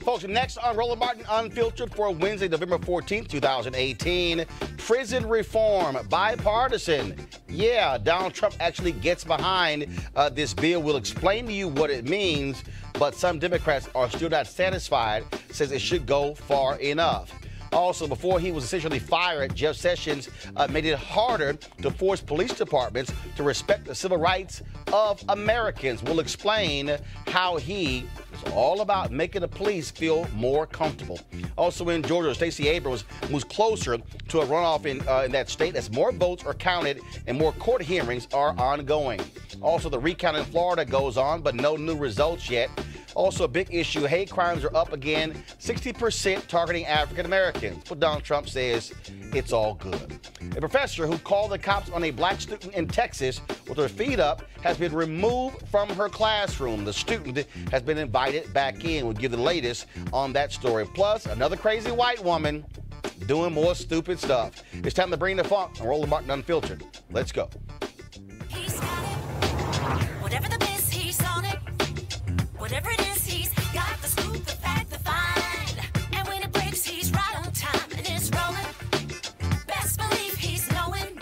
Folks, next on Roland Martin Unfiltered for Wednesday, November 14th, 2018, prison reform, bipartisan. Yeah, Donald Trump actually gets behind this bill. We'll explain to you what it means, but some Democrats are still not satisfied, says it should go far enough. Also, before he was essentially fired, Jeff Sessions made it harder to force police departments to respect the civil rights of Americans. We'll explain how he is all about making the police feel more comfortable. Also in Georgia, Stacey Abrams moves closer to a runoff in that state as more votes are counted and more court hearings are ongoing. Also, the recount in Florida goes on, but no new results yet. Also, a big issue, hate crimes are up again, 60% targeting African Americans. But Donald Trump says it's all good. A professor who called the cops on a black student in Texas with her feet up has been removed from her classroom. The student has been invited back in. We'll give the latest on that story. Plus, another crazy white woman doing more stupid stuff. It's time to bring the funk on Roland Martin Unfiltered. Let's go. He's got it. Whatever the biz, he's on it. Whatever it is, he's got the scoop, the fact, the find. And when it breaks, he's right on time and it's rolling. Best believe he's knowing.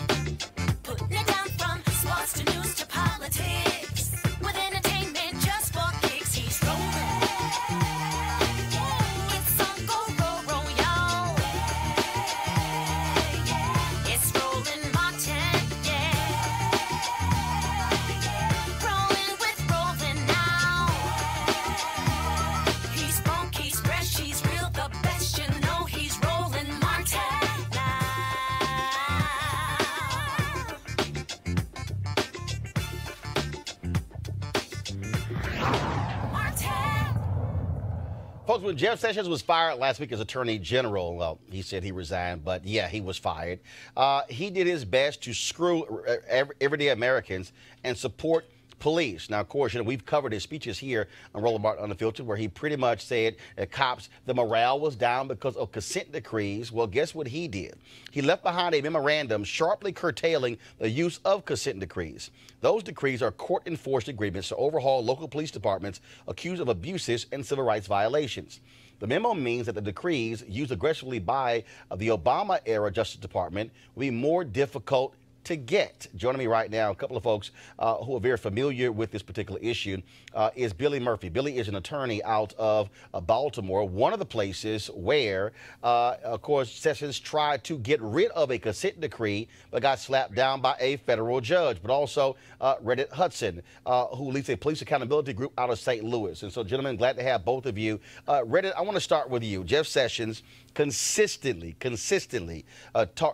Putting it down from sports to news to politics. With entertainment just for kicks, he's rolling. It's on go, y'all. It's Roland Martin, yeah. Rolling with Roland now. He's funky, he's fresh, he's real, the best, you know he's Roland Martin now. Martin. Folks, when Jeff Sessions was fired last week as Attorney General, well, he said he resigned, but yeah, he was fired. He did his best to screw everyday Americans and support police. Now, of course, we've covered his speeches here on Roland Martin Unfiltered, where he pretty much said that cops, the morale was down because of consent decrees. Well, guess what he did? He left behind a memorandum sharply curtailing the use of consent decrees. Those decrees are court-enforced agreements to overhaul local police departments accused of abuses and civil rights violations. The memo means that the decrees used aggressively by the Obama-era Justice Department will be more difficult to get. Joining me right now, a couple of folks who are very familiar with this particular issue is Billy Murphy. Billy is an attorney out of Baltimore, one of the places where, of course, Sessions tried to get rid of a consent decree but got slapped down by a federal judge. But also Reddit Hudson, who leads a police accountability group out of St. Louis. And so, gentlemen, glad to have both of you. Reddit, I want to start with you. Jeff Sessions consistently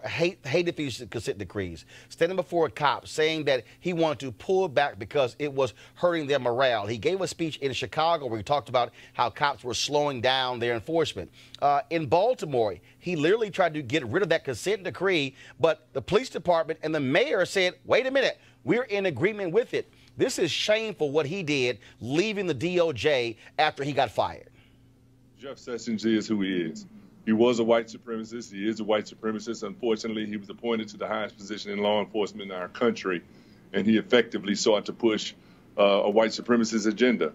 hated these consent decrees, standing before a cop saying that he wanted to pull back because it was hurting their morale. He gave a speech in Chicago where he talked about how cops were slowing down their enforcement. In Baltimore, he literally tried to get rid of that consent decree, but the police department and the mayor said, wait a minute, we're in agreement with it. This is shameful what he did, leaving the DOJ after he got fired. Jeff Sessions is who he is. He was a white supremacist. He is a white supremacist. Unfortunately, he was appointed to the highest position in law enforcement in our country, and he effectively sought to push a white supremacist agenda.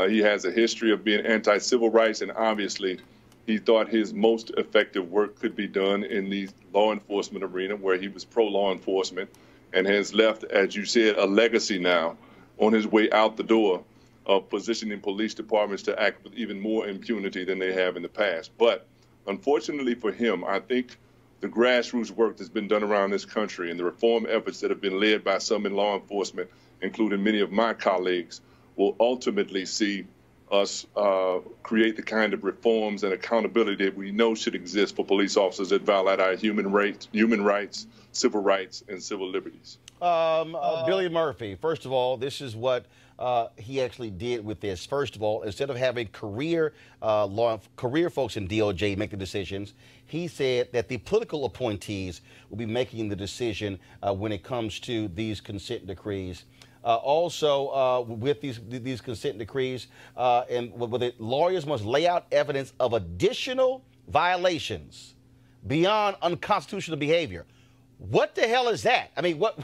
He has a history of being anti-civil rights, and obviously he thought his most effective work could be done in the law enforcement arena, where he was pro-law enforcement and has left, as you said, a legacy now on his way out the door of positioning police departments to act with even more impunity than they have in the past. But unfortunately for him, I think the grassroots work that's been done around this country and the reform efforts that have been led by some in law enforcement, including many of my colleagues, will ultimately see us create the kind of reforms and accountability that we know should exist for police officers that violate our human rights, civil rights, and civil liberties. Billy Murphy, first of all, this is what he actually did with this. First of all, instead of having career folks in DOJ make the decisions, he said that the political appointees will be making the decision when it comes to these consent decrees. With these consent decrees, and with it, lawyers must lay out evidence of additional violations beyond unconstitutional behavior. What the hell is that? I mean, what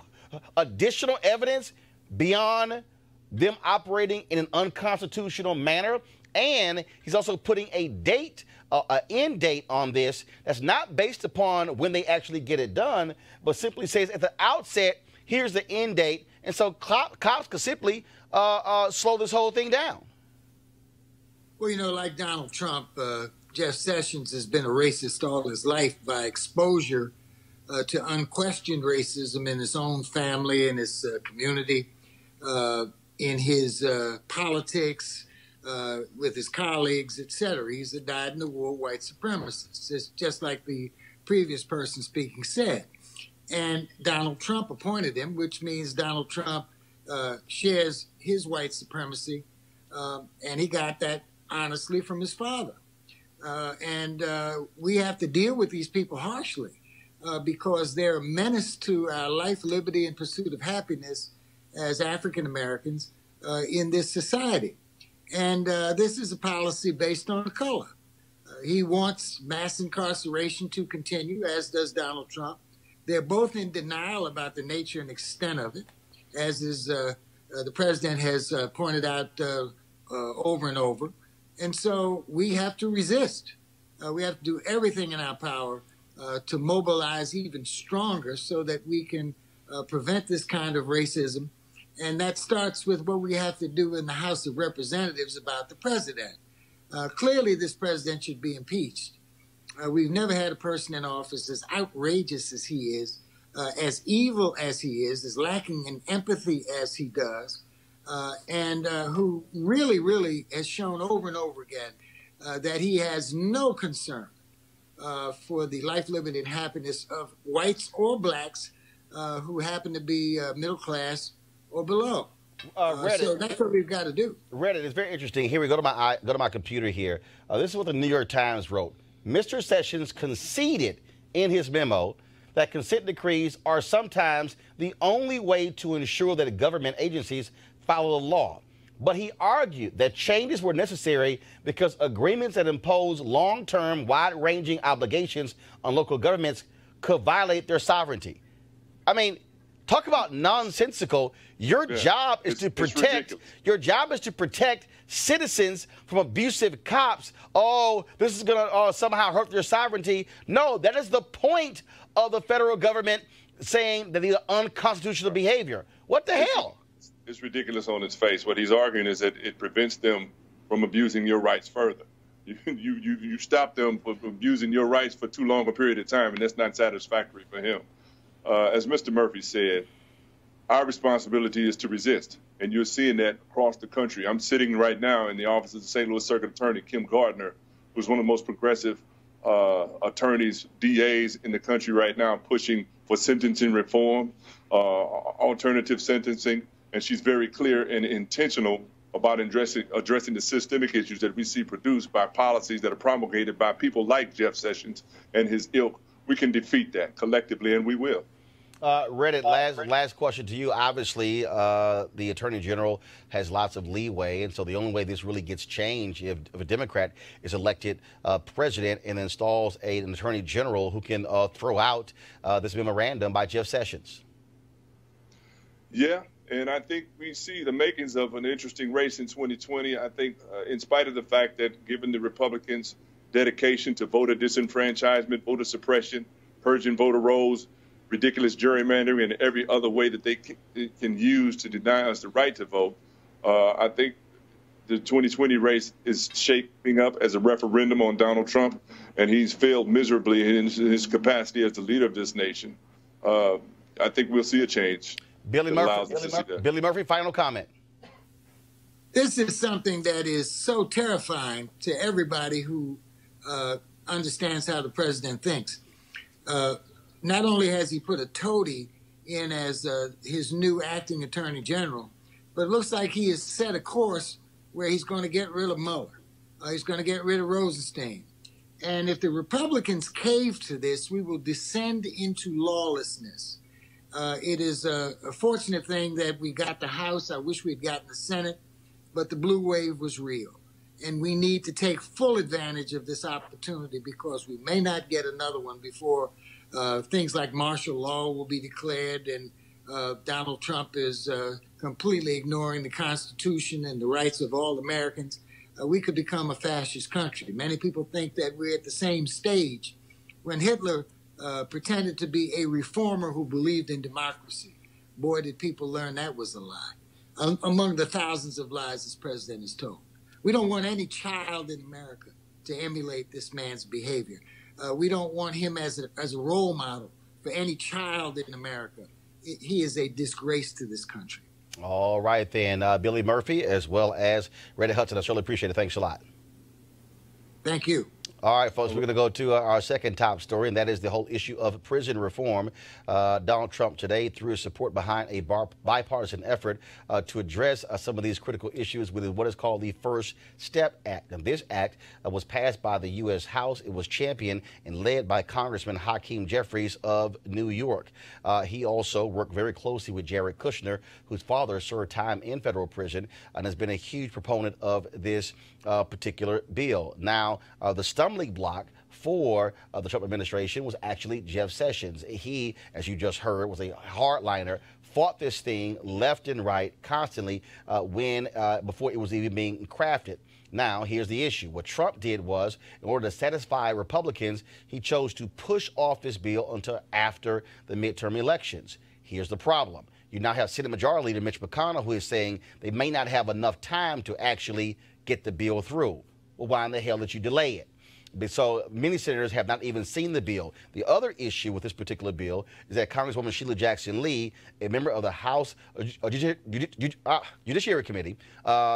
additional evidence beyond them operating in an unconstitutional manner. And he's also putting a date, an end date on this that's not based upon when they actually get it done, but simply says at the outset, here's the end date. And so cops could simply slow this whole thing down. Well, you know, like Donald Trump, Jeff Sessions has been a racist all his life by exposure to unquestioned racism in his own family, in his community, in his politics, with his colleagues, etc. He's a dyed-in-the-wool white supremacist, it's just like the previous person speaking said. And Donald Trump appointed him, which means Donald Trump shares his white supremacy, and he got that honestly from his father. And we have to deal with these people harshly because they're a menace to our life, liberty, and pursuit of happiness as African Americans in this society. And this is a policy based on color. He wants mass incarceration to continue, as does Donald Trump. They're both in denial about the nature and extent of it, as is the president has pointed out over and over. And so we have to resist. We have to do everything in our power to mobilize even stronger so that we can prevent this kind of racism. And that starts with what we have to do in the House of Representatives about the president. Clearly, this president should be impeached. We've never had a person in office as outrageous as he is, as evil as he is, as lacking in empathy as he does, and who really, really has shown over and over again that he has no concern for the life, liberty, and happiness of whites or blacks who happen to be middle class or below. So that's what we've got to do. Reddit, it's very interesting. Here we go to my computer here. This is what the New York Times wrote. Mr. Sessions conceded in his memo that consent decrees are sometimes the only way to ensure that government agencies follow the law. But he argued that changes were necessary because agreements that impose long-term, wide-ranging obligations on local governments could violate their sovereignty. I mean, talk about nonsensical. Your job is to protect. Your job is to protect citizens from abusive cops. Oh, this is going to somehow hurt their sovereignty. No, that is the point of the federal government saying that these are unconstitutional behavior. What the hell? It's ridiculous on its face. What he's arguing is that it prevents them from abusing your rights further. You stop them from abusing your rights for too long a period of time, and that's not satisfactory for him. As Mr. Murphy said, our responsibility is to resist, and you're seeing that across the country. I'm sitting right now in the office of the St. Louis Circuit Attorney, Kim Gardner, who's one of the most progressive attorneys, DAs in the country right now, pushing for sentencing reform, alternative sentencing, and she's very clear and intentional about addressing the systemic issues that we see produced by policies that are promulgated by people like Jeff Sessions and his ilk. We can defeat that collectively, and we will. Reddit, last question to you. Obviously, the Attorney General has lots of leeway, and so the only way this really gets changed if a Democrat is elected president and installs an Attorney General who can throw out this memorandum by Jeff Sessions. Yeah, and I think we see the makings of an interesting race in 2020. I think in spite of the fact that given the Republicans' dedication to voter disenfranchisement, voter suppression, purging voter rolls, ridiculous gerrymandering, and every other way that they can use to deny us the right to vote, I think the 2020 race is shaping up as a referendum on Donald Trump, and he's failed miserably in his capacity as the leader of this nation. I think we'll see a change. Billy Murphy, final comment. This is something that is so terrifying to everybody who understands how the president thinks. Not only has he put a toady in as his new acting attorney general, but it looks like he has set a course where he's going to get rid of Mueller. He's going to get rid of Rosenstein. And if the Republicans cave to this, we will descend into lawlessness. It is a fortunate thing that we got the House. I wish we'd gotten the Senate, but the blue wave was real. And we need to take full advantage of this opportunity because we may not get another one before things like martial law will be declared and Donald Trump is completely ignoring the Constitution and the rights of all Americans, we could become a fascist country. Many people think that we're at the same stage. When Hitler pretended to be a reformer who believed in democracy, boy, did people learn that was a lie. Among the thousands of lies this president has told. We don't want any child in America to emulate this man's behavior. We don't want him as a role model for any child in America. He is a disgrace to this country. All right, then. Billy Murphy, as well as Reddy Hudson. I certainly appreciate it. Thanks a lot. Thank you. All right, folks, we're going to go to our second top story, and that is the whole issue of prison reform. Donald Trump today threw his support behind a bipartisan effort to address some of these critical issues with what is called the First Step Act. And this act was passed by the U.S. House. It was championed and led by Congressman Hakeem Jeffries of New York. He also worked very closely with Jared Kushner, whose father served time in federal prison and has been a huge proponent of this particular bill. Now, the stumbling block for the Trump administration was actually Jeff Sessions. He, as you just heard, was a hardliner, fought this thing left and right constantly before it was even being crafted. Now, here's the issue. What Trump did was, in order to satisfy Republicans, he chose to push off this bill until after the midterm elections. Here's the problem. You now have Senate Majority Leader Mitch McConnell, who is saying they may not have enough time to actually get the bill through. Well, why in the hell did you delay it? So many senators have not even seen the bill. The other issue with this particular bill is that Congresswoman Sheila Jackson Lee, a member of the House Judiciary Committee,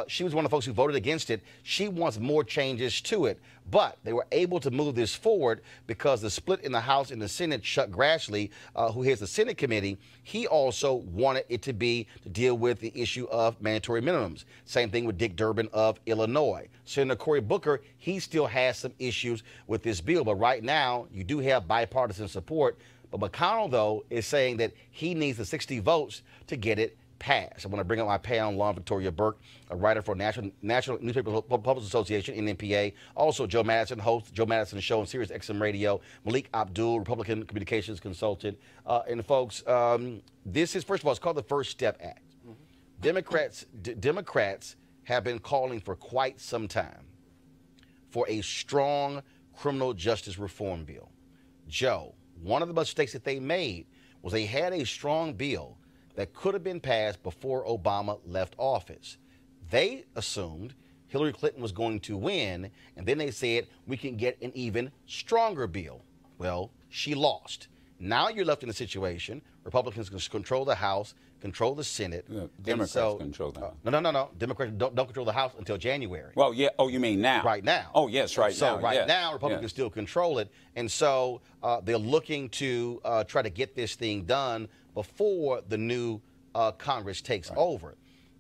she was one of the folks who voted against it. She wants more changes to it. But they were able to move this forward because the split in the House and the Senate, Chuck Grassley, who heads the Senate committee, he also wanted it to deal with the issue of mandatory minimums. Same thing with Dick Durbin of Illinois. Senator Cory Booker, he still has some issues with this bill. But right now, you do have bipartisan support. But McConnell, though, is saying that he needs the 60 votes to get it passed. I want to bring up my pal on law, Victoria Burke, a writer for National Newspaper Publishers Association, NPA. Also, Joe Madison, host Joe Madison Show on Sirius XM Radio. Malik Abdul, Republican communications consultant. And folks, this is, first of all, it's called the First Step Act. Democrats have been calling for quite some time for a strong criminal justice reform bill. Joe, one of the mistakes that they made was they had a strong bill that could have been passed before Obama left office. They assumed Hillary Clinton was going to win, and then they said we can get an even stronger bill. Well, she lost. Now you're left in a situation, Republicans can control the House, control the Senate. Yeah, Democrats control the House. No. Democrats don't control the House until January. Well, yeah. Oh, you mean now? Right now. Oh, yes, right now. So right now, Republicans still control it. And so they're looking to try to get this thing done before the new Congress takes over.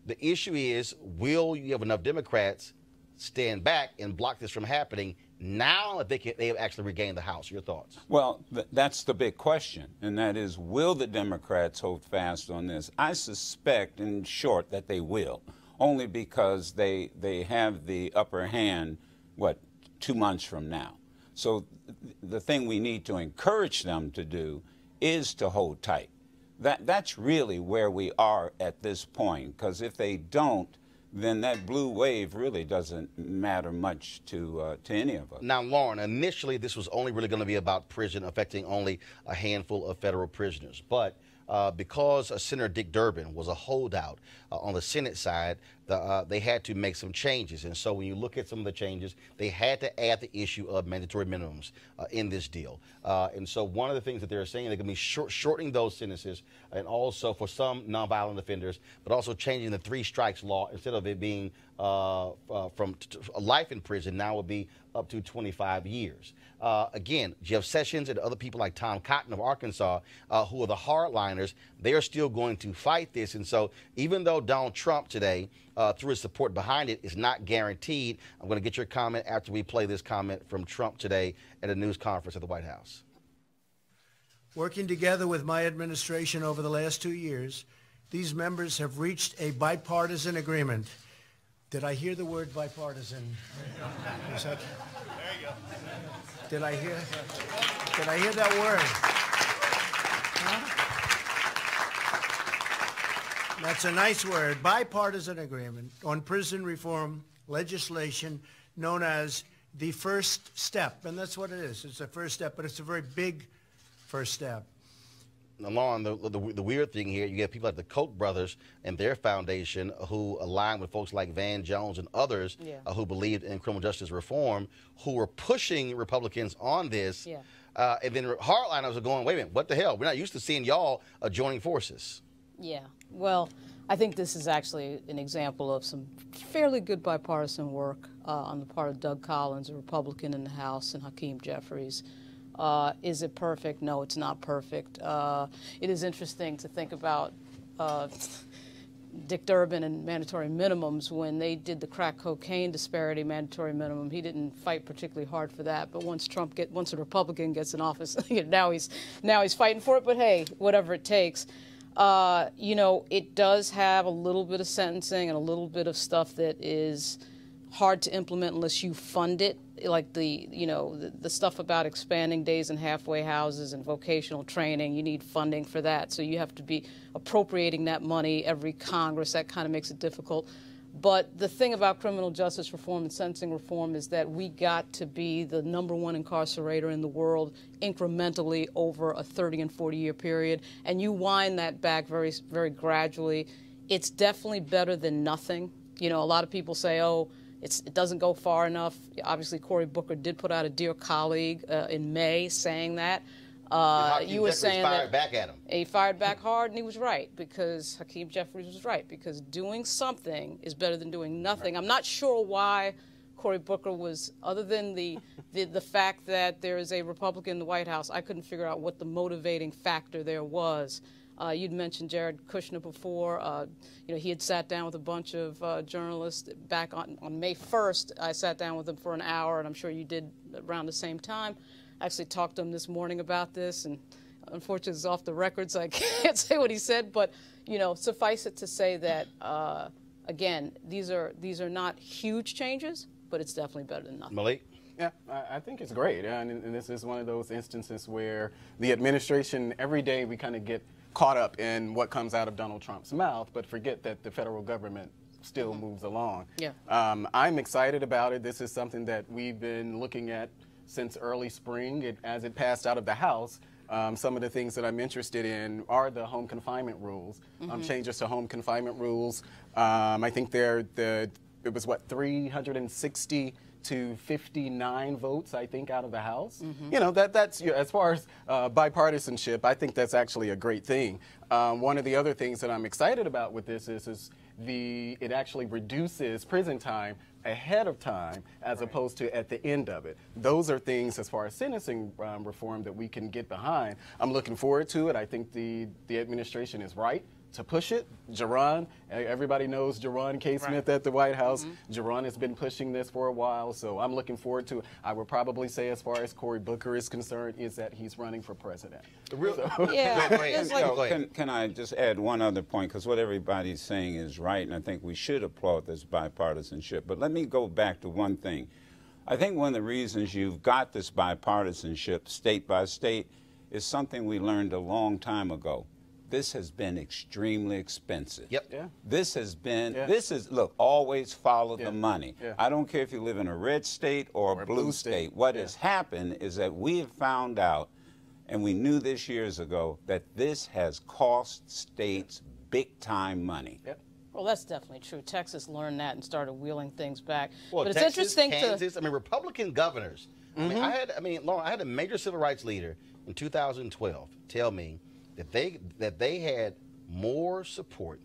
The issue is, will you have enough Democrats stand back and block this from happening now that they have actually regained the House? Your thoughts? Well, that's the big question, and that is, will the Democrats hold fast on this? I suspect, in short, that they will, only because they have the upper hand, 2 months from now. So the thing we need to encourage them to do is to hold tight. That's really where we are at this point, because if they don't, then that blue wave really doesn't matter much to any of us. Now, Lauren, initially this was only really going to be about prison, affecting only a handful of federal prisoners. But because Senator Dick Durbin was a holdout on the Senate side, they had to make some changes. And so when you look at some of the changes, they had to add the issue of mandatory minimums in this deal. And so one of the things that they're saying, they're going to be shortening those sentences, and also for some nonviolent offenders, but also changing the 3 strikes law. Instead of it being from life in prison, now it will be up to 25 years. Again, Jeff Sessions and other people like Tom Cotton of Arkansas, who are the hardliners, they are still going to fight this. And so even though Donald Trump today, through his support behind it, is not guaranteed, I'm going to get your comment after we play this comment from Trump today at a news conference at the White House. Working together with my administration over the last 2 years, these members have reached a bipartisan agreement. Did I hear the word bipartisan? Is that, there you go. Did I hear that word? Huh? That's a nice word. Bipartisan agreement on prison reform legislation known as the first step. And that's what it is. It's a first step, but it's a very big first step. Along the weird thing here, you get people like the Koch brothers and their foundation who align with folks like Van Jones and others who believed in criminal justice reform, who were pushing Republicans on this. Yeah. And then hardliners are going, wait a minute, what the hell? We're not used to seeing y'all joining forces. Yeah. Well, I think this is actually an example of some fairly good bipartisan work on the part of Doug Collins, a Republican in the House, and Hakeem Jeffries. Is it perfect? No, it's not perfect. It is interesting to think about Dick Durbin and mandatory minimums. When they did the crack cocaine disparity mandatory minimum, he didn't fight particularly hard for that. But once a Republican gets in office, now he's fighting for it. But hey, whatever it takes. It does have a little bit of sentencing and a little bit of stuff that is hard to implement unless you fund it, like the stuff about expanding days in halfway houses and vocational training. You need funding for that, so you have to be appropriating that money every Congress. That kind of makes it difficult. But the thing about criminal justice reform and sentencing reform is that we got to be the #1 incarcerator in the world incrementally over a 30 and 40-year period, and you wind that back very, very gradually. It's definitely better than nothing. A lot of people say, oh, it doesn't go far enough. Obviously, Cory Booker did put out a Dear Colleague in May saying that. You were saying fired back at him. He fired back hard, and he was right, because Hakeem Jeffries was right, because doing something is better than doing nothing. Right. I'm not sure why Cory Booker was, other than the fact that there is a Republican in the White House, I couldn't figure out what the motivating factor there was. You'd mentioned Jared Kushner before. He had sat down with a bunch of journalists back on May 1st. I sat down with him for an hour, and I'm sure you did around the same time. I actually talked to him this morning about this, and unfortunately it's off the record, so I can't say what he said. But suffice it to say that again, these are not huge changes, but it's definitely better than nothing. Malik? Yeah, I think it's great, and this is one of those instances where the administration, every day we kind of get caught up in what comes out of Donald Trump's mouth, but forget that the federal government still moves along. Yeah. I'm excited about it. This is something that we've been looking at since early spring. As it passed out of the House, some of the things that I'm interested in are the home confinement rules, changes to home confinement rules. I think it was, 360 to 59 votes, I think, out of the House. That's as far as bipartisanship, I think that's actually a great thing. One of the other things that I'm excited about with this is it actually reduces prison time ahead of time as opposed to at the end of it. Those are things as far as sentencing reform that we can get behind. I'm looking forward to it. I think the administration is right to push it. Jerron, everybody knows Jerron K. Smith at the White House. Jerron has been pushing this for a while, so I'm looking forward to it. I would probably say, as far as Cory Booker is concerned, is that he's running for president. Can I just add one other point, because what everybody's saying is right, and I think we should applaud this bipartisanship. But let me go back to one thing. I think one of the reasons you've got this bipartisanship state by state is something we learned a long time ago. This has been extremely expensive. Yep. Yeah. Look, always follow the money. Yeah. I don't care if you live in a red state or a blue state. What has happened is that we have found out, and we knew this years ago, that this has cost states big time money. Yep. Well, that's definitely true. Texas learned that and started wheeling things back. Well, but it's Texas, interesting Kansas, Republican governors. Lauren, I had a major civil rights leader in 2012 tell me that they had more support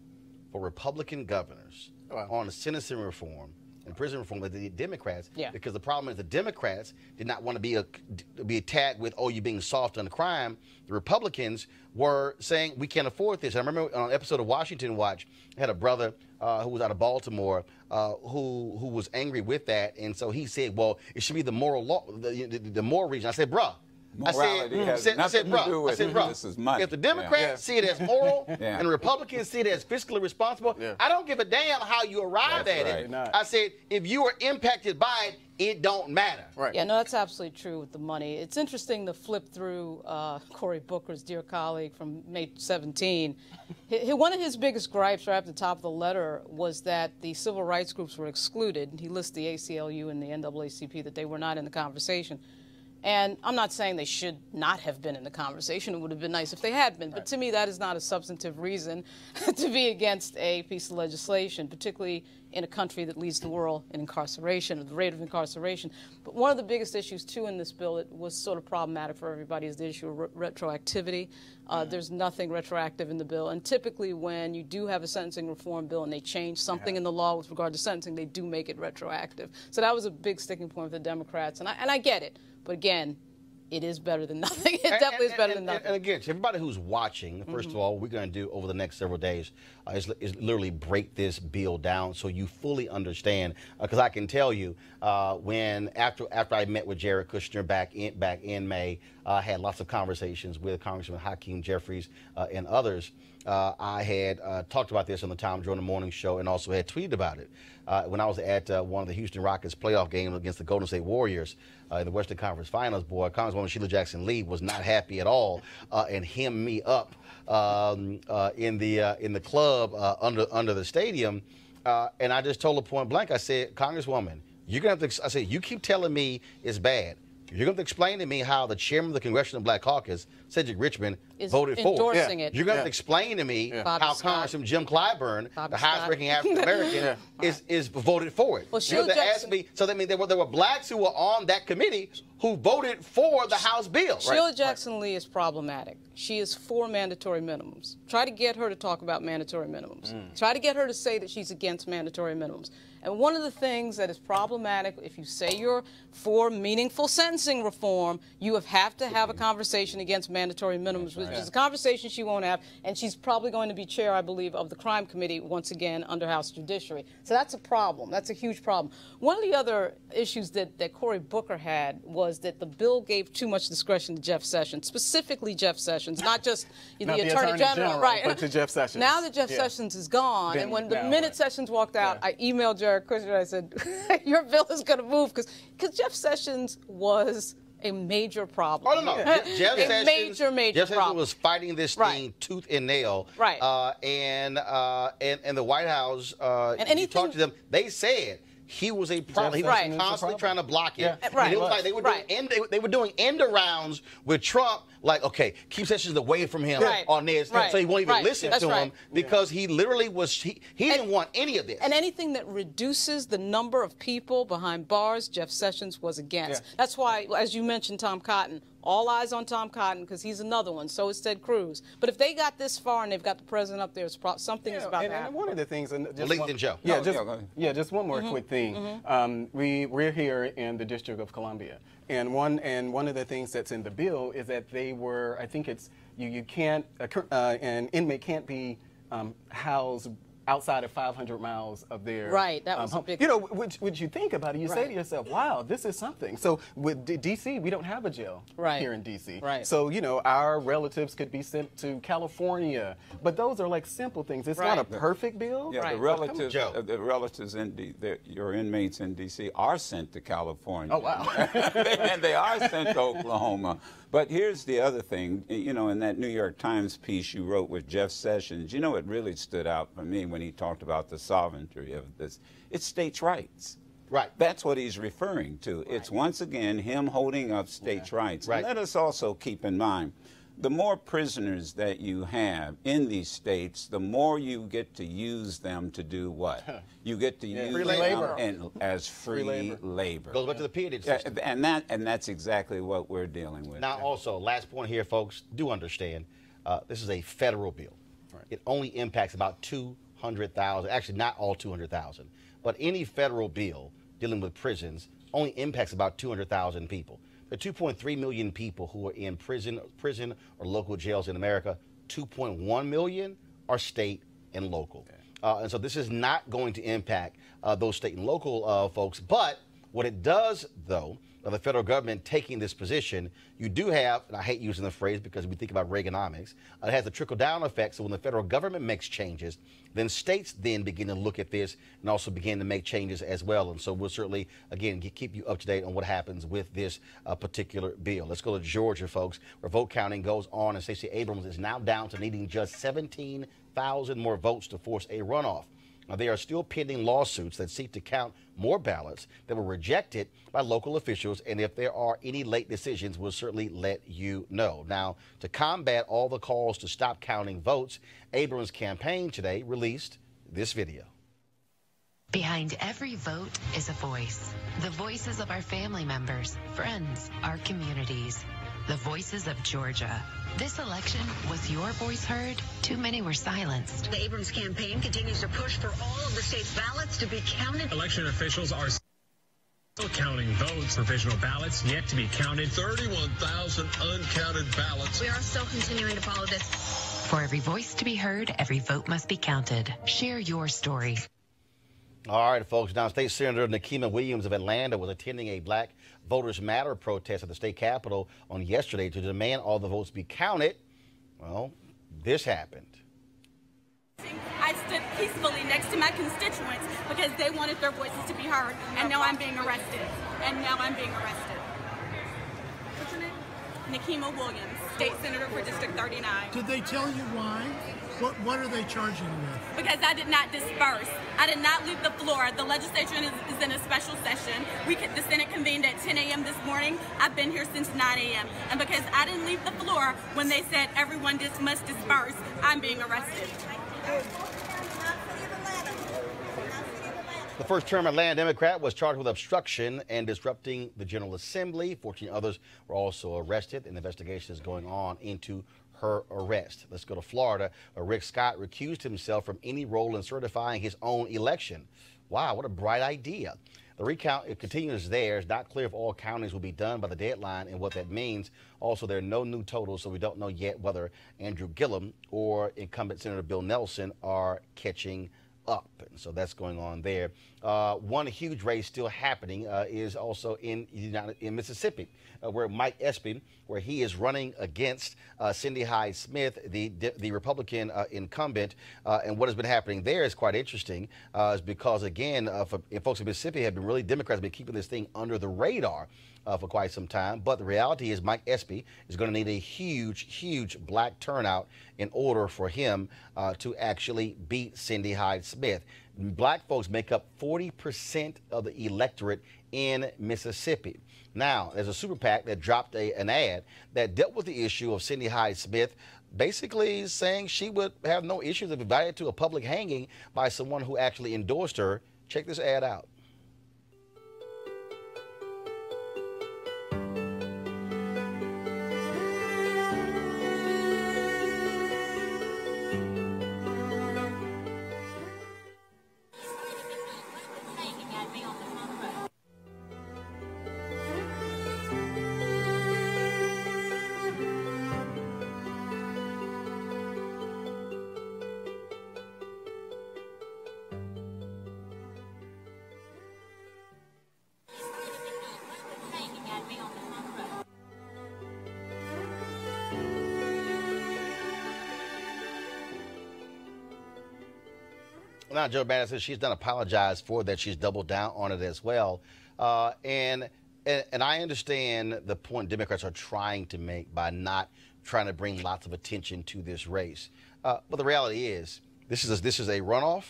for Republican governors on sentencing reform and prison reform than the Democrats. Yeah. Because the problem is the Democrats did not want to be attacked with, oh, you're being soft on crime. The Republicans were saying, we can't afford this. I remember on an episode of Washington Watch, I had a brother who was out of Baltimore who was angry with that. And so he said, well, it should be the moral law, the moral reason. I said, bruh, Morality has nothing to do with it. This is money. If the Democrats see it as moral and the Republicans see it as fiscally responsible, I don't give a damn how you arrive at it. I said, if you are impacted by it, it don't matter. Right. Yeah, no, that's absolutely true with the money. It's interesting to flip through Cory Booker's dear colleague from May 17. One of his biggest gripes right at the top of the letter was that the civil rights groups were excluded. He lists the ACLU and the NAACP, that they were not in the conversation. And I'm not saying they should not have been in the conversation. It would have been nice if they had been. But to me, that is not a substantive reason to be against a piece of legislation, particularly in a country that leads the world in incarceration, the rate of incarceration. But one of the biggest issues, too, in this bill, it was sort of problematic for everybody, is the issue of retroactivity. There's nothing retroactive in the bill. And typically when you do have a sentencing reform bill and they change something in the law with regard to sentencing, they do make it retroactive. So that was a big sticking point for the Democrats. And I get it. But again, it is better than nothing. It definitely is better than nothing. And again, to everybody who's watching, first of all, what we're going to do over the next several days is literally break this bill down so you fully understand. Because I can tell you, after I met with Jared Kushner back in May, I had lots of conversations with Congressman Hakeem Jeffries and others. I had talked about this on the Tom Jordan Morning Show and also had tweeted about it when I was at one of the Houston Rockets playoff games against the Golden State Warriors in the Western Conference Finals. Boy, Congresswoman Sheila Jackson Lee was not happy at all and hemmed me up in the club under the stadium. And I just told her point blank, I said, Congresswoman, you're gonna have to. I said, you keep telling me it's bad. You're going to explain to me how the chairman of the Congressional Black Caucus, Cedric Richmond, voted for endorsing it. You're going to explain to me how Congressman Jim Clyburn, the highest-ranking African-American, is voted for it. Well, Sheila Jackson, so that means there were blacks who were on that committee who voted for the House bill. Sheila Jackson Lee is problematic. She is for mandatory minimums. Try to get her to talk about mandatory minimums. Try to get her to say that she's against mandatory minimums. And one of the things that is problematic, if you say you're for meaningful sentencing reform, you have to have a conversation against mandatory minimums, which is a conversation she won't have, and she's probably going to be chair, I believe, of the crime committee once again under House Judiciary. So that's a problem. That's a huge problem. One of the other issues that Cory Booker had was that the bill gave too much discretion to Jeff Sessions, specifically Jeff Sessions, not just the Attorney General, right? But to Jeff Sessions. Now that Jeff Sessions is gone, and when the minute Sessions walked out, I emailed Jared Kushner. I said, "Your bill is going to move," because Jeff Sessions was a major problem. Oh, no. Jeff Sessions, major Sessions was fighting this thing tooth and nail. Right. And the White House, you talk to them, they said he was a problem. He was constantly trying to block it. And it was like they were doing end arounds with Trump. Like, okay, keep Sessions away from him on this, so he won't even listen to him because he literally was, he didn't want any of this. And anything that reduces the number of people behind bars, Jeff Sessions was against. That's why, as you mentioned, Tom Cotton, all eyes on Tom Cotton because he's another one. So is Ted Cruz. But if they got this far and they've got the president up there, something is about to happen. And one of the things, and just one more quick thing. We're here in the District of Columbia, and one of the things that's in the bill is that they were, I think it's you can't an inmate can't be housed outside of 500 miles of their that was home. a big. You know, which you think about it, you say to yourself, "Wow, this is something." So with D.C., we don't have a jail here in D.C. So you know, our relatives could be sent to California, but those are like simple things. It's not a perfect bill. Yeah, the relatives in your inmates in D.C. are sent to California. Oh wow, and they are sent to Oklahoma. But here's the other thing, you know, in that New York Times piece you wrote with Jeff Sessions, you know, it really stood out for me when he talked about the sovereignty of this. It's states' rights. Right. That's what he's referring to. It's once again him holding up states' rights. And let us also keep in mind, the more prisoners that you have in these states, the more you get to use them to do what? You get to use them as free labor. Goes back to the peonage system. And that's exactly what we're dealing with. Now, also, last point here, folks, do understand, this is a federal bill. It only impacts about 200,000, actually not all 200,000, but any federal bill dealing with prisons only impacts about 200,000 people. There are 2.3 million people who are in prison or local jails in America. 2.1 million are state and local. And so this is not going to impact those state and local folks. But What it does, though, of the federal government taking this position, you do have, and I hate using the phrase because we think about Reaganomics, it has a trickle-down effect. So when the federal government makes changes, then states then begin to look at this and also begin to make changes as well. And so we'll certainly, again, keep you up to date on what happens with this particular bill. Let's go to Georgia, folks, where vote counting goes on, and Stacey Abrams is now down to needing just 17,000 more votes to force a runoff. Now, there are still pending lawsuits that seek to count more ballots that were rejected by local officials, and if there are any late decisions, we'll certainly let you know. Now, to combat all the calls to stop counting votes, Abrams' campaign today released this video. Behind every vote is a voice. The voices of our family members, friends, our communities. The voices of Georgia. This election, was your voice heard? Too many were silenced. The Abrams campaign continues to push for all of the state's ballots to be counted. Election officials are still counting votes. Provisional ballots yet to be counted. 31,000 uncounted ballots. We are still continuing to follow this. For every voice to be heard, every vote must be counted. Share your story. All right, folks. Now, State Senator Nikema Williams of Atlanta was attending a Black Voters Matter protest at the state capitol on yesterday to demand all the votes be counted. Well, this happened. I stood peacefully next to my constituents because they wanted their voices to be heard, and now I'm being arrested. What's your name? Nikema Williams, State Senator for District 39. Did they tell you why? What are they charging you with? Because I did not disperse. I did not leave the floor. The legislature is in a special session. The Senate convened at 10 a.m. this morning. I've been here since 9 a.m. And because I didn't leave the floor when they said everyone must disperse, I'm being arrested. The first-term Atlanta Democrat was charged with obstruction and disrupting the General Assembly. 14 others were also arrested. An investigation is going on into her arrest. Let's go to Florida, where Rick Scott recused himself from any role in certifying his own election. Wow, what a bright idea. The recount, it continues there. It's not clear if all counties will be done by the deadline and what that means. Also, there are no new totals, so we don't know yet whether Andrew Gillum or incumbent Senator Bill Nelson are catching up. And so that's going on there. One huge race still happening is also in Mississippi, where Mike Espy, where he is running against Cindy Hyde-Smith, the Republican incumbent. And what has been happening there is quite interesting, is because, again, folks in Mississippi have been really, Democrats have been keeping this thing under the radar for quite some time. But the reality is Mike Espy is going to need a huge black turnout in order for him to actually beat Cindy Hyde-Smith. Black folks make up 40% of the electorate in Mississippi. Now, there's a super PAC that dropped an ad that dealt with the issue of Cindy Hyde-Smith, basically saying she would have no issues if invited to a public hanging by someone who actually endorsed her. Check this ad out. Now, Joe Biden says she's done apologize for that. She's doubled down on it as well. And I understand the point Democrats are trying to make by not trying to bring lots of attention to this race. But the reality is this is a runoff.